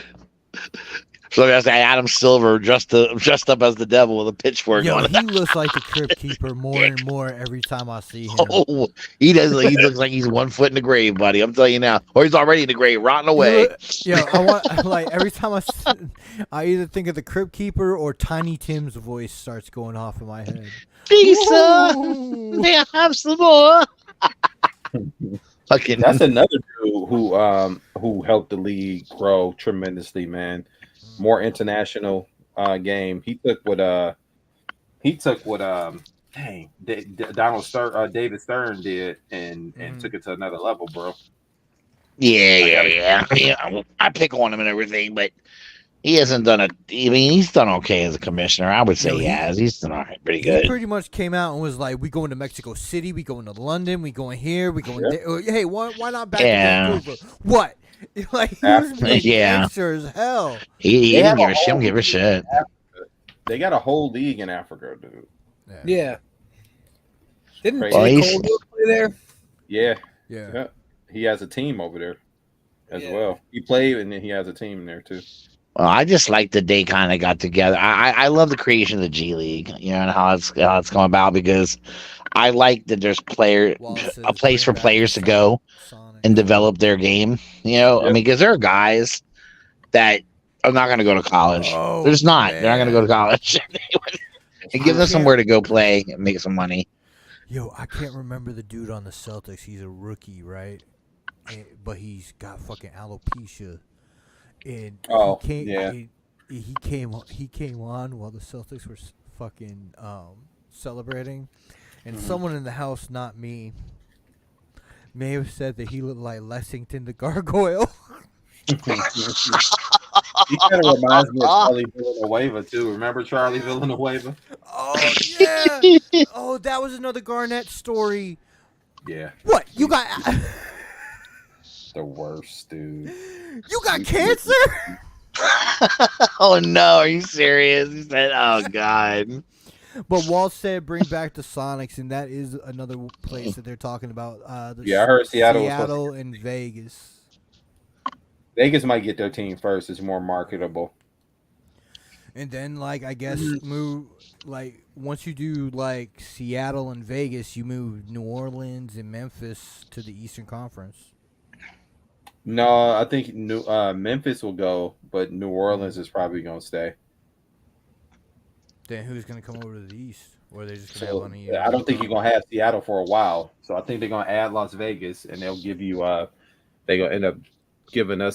So I say Adam Silver dressed up as the devil with a pitchfork Yo, on. he looks like the Crypt Keeper more and more every time I see him. Oh, he does. He looks like he's 1 foot in the grave, buddy. I'm telling you now, or he's already in the grave, rotting away. I want like every time I either think of the Crypt Keeper or Tiny Tim's voice starts going off in my head. Pizza, may I have some more? Fucking. That's another dude who helped the league grow tremendously, man. More international game. He took what David Stern did and took it to another level, bro. Yeah. I pick on him and everything, but he hasn't done it. I mean, he's done okay as a commissioner. I would say he has. He's done all right, pretty good. He pretty much came out and was like, "We going to Mexico City. We going to London. We going here. We going there. Hey, why not back to Vancouver? What?" Like he was being gangster as hell. He didn't give a shit. They got a whole league in Africa, dude. Yeah. Didn't Crazy. J. Cole play there? Yeah. Yeah. He has a team over there as well. He played and then he has a team there too. Well, I just like that they kind of got together. I love the creation of the G League, you know, and how it's come about because I like that there's Wall a says, place bring for back the players to go Sonics. and develop their game. You know, I Yep. mean, because there are guys that are not going to go to college. They're Oh, just not. They're not going to go to man. college. And give them I somewhere can't- to go play and make some money. Yo, I can't remember the dude on the Celtics. He's a rookie, right? But he's got fucking alopecia, and Oh, he came. yeah. He came on while the Celtics were fucking celebrating, and Mhm. someone in the house, not me, may have said that he looked like Lexington the Gargoyle. He kind of reminds me of Charlie Villanueva too. Remember Charlie Villanueva? Oh yeah. Oh, that was another Garnett story. Yeah, What you got? the worst, dude. You got cancer? Oh no, are you serious? He said, "Oh God." But Walt said bring back the Sonics, and that is another place that they're talking about. Yeah, I heard Seattle was supposed Seattle and Vegas. Vegas might get their team first. It's more marketable. And then, like, I guess Mm-hmm. move, like, once you do, like, Seattle and Vegas, you move New Orleans and Memphis to the Eastern Conference. No, I think Memphis will go, but New Orleans is probably gonna stay. Then who's going to come over to the East? Or are they just going to So have money? I don't think you're gonna have Seattle for a while. So I think they're gonna add Las Vegas, and they'll give you. They're gonna end up giving us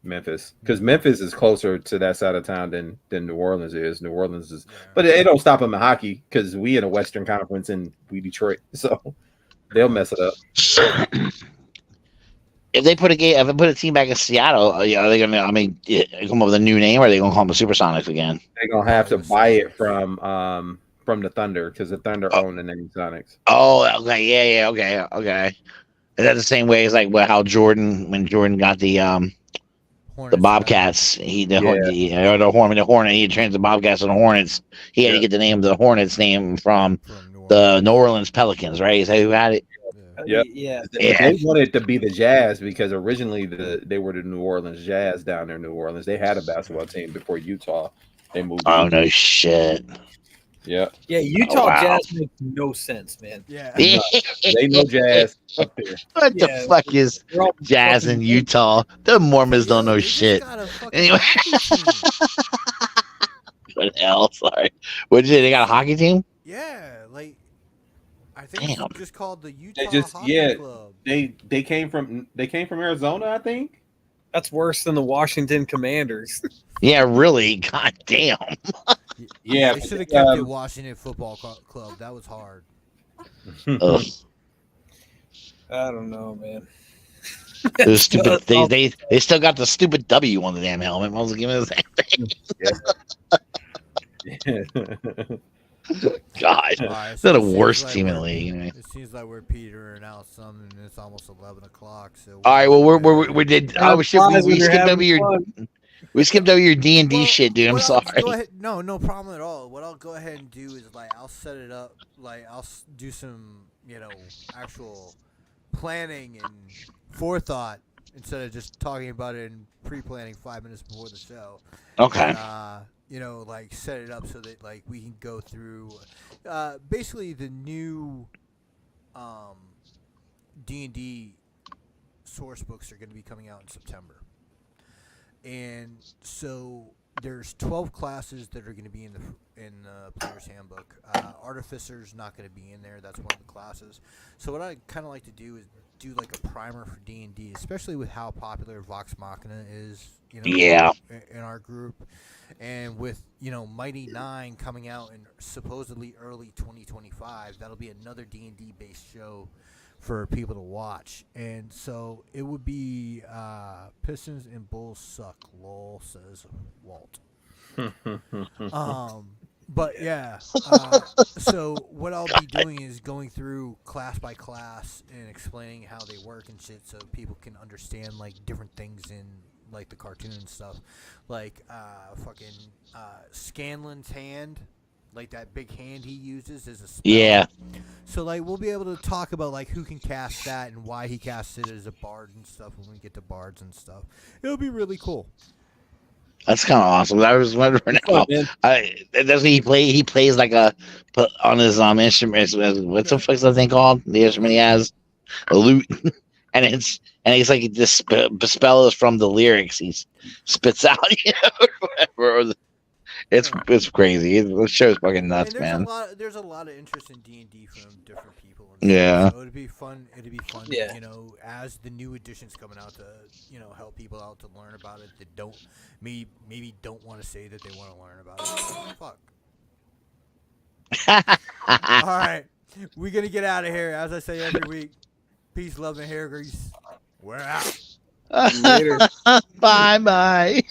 Memphis, because Memphis is closer to that side of town than New Orleans is. New Orleans is, but it don't stop them in hockey because we in a Western Conference and we Detroit, so they'll mess it up. If they put a team back in Seattle, are they gonna? I mean, come up with a new name, or are they gonna call them the Supersonics again? They're gonna have to buy it from the Thunder because the Thunder own the name Sonics. Oh, okay, yeah, okay. Is that the same way as like how when Jordan got the Hornets, Bobcats, the Hornet, he changed the Bobcats to the Hornets. He had to get the name of the Hornets name from the New Orleans Pelicans, right? Is that who had it? Yep. Yeah. They wanted to be the Jazz because originally they were the New Orleans Jazz down there in New Orleans. They had a basketball team before Utah. They moved. Oh no shit. Yeah. Yeah, Utah wow. Jazz makes no sense, man. Yeah. They know Jazz up there. What the fuck is They're all Jazz in fucking- Utah? The Mormons don't know They just shit. got a fucking Anyway. hockey team. What the hell? Sorry. What did they got a hockey team? Yeah, like, I think Damn. it's just called the Utah just- Hockey yeah. Club. They came from Arizona, I think. That's worse than the Washington Commanders. Yeah, really. God damn. Yeah, They but, should have kept it Washington Football Club. That was hard. Ugh. I don't know, man. Those stupid. They still got the stupid W on the damn helmet. I was giving the same thing. God, All right, they're so the it seems worst like team in the we're- league. Anyway. It seems like we're petering out some, and it's almost 11 o'clock. So All right. Well, we did. Oh Time shit. flies when We you're skipped over having your. fun. We skipped over your D and D Well, shit, dude. I'm what I'll sorry. go ahead- no problem at all. What I'll go ahead and do is like I'll set it up. Like I'll do some actual planning and forethought instead of just talking about it and pre-planning 5 minutes before the show. Okay. And, like set it up so that like we can go through basically the new D&D source books are going to be coming out in September. And so there's 12 classes that are going to be in the player's handbook. Artificer's not going to be in there. That's one of the classes. So what I kind of like to do is do like a primer for D&D, especially with how popular Vox Machina is, Yeah. in our group. And with, Mighty 9 coming out in supposedly early 2025, that'll be another D&D based show for people to watch. And so it would be Pistons and Bulls suck, lol, says Walt. But yeah, so what I'll be doing is going through class by class and explaining how they work and shit so people can understand like different things in like the cartoon and stuff. Like fucking Scanlan's hand like that big hand he uses is a spell. Yeah. So like we'll be able to talk about like who can cast that and why he casts it as a bard and stuff when we get to bards and stuff. It'll be really cool. That's kind of awesome. I was wondering Oh, how. man. Doesn't he play? He plays like on his instrument. What's the fuck's that thing called? The instrument he has, a lute, and it's like this spell is from the lyrics he spits out. Or whatever. It's crazy. The show's fucking nuts, And man. there's a lot of interest in D&D from different people. And Yeah. stuff, so it'd be fun. Yeah. You know, as the new editions coming out to help people out to learn about it that don't maybe don't want to say that they want to learn about it. Fuck. All right, we're gonna get out of here. As I say every week, peace, love, and hair grease. We're out. Later. Bye.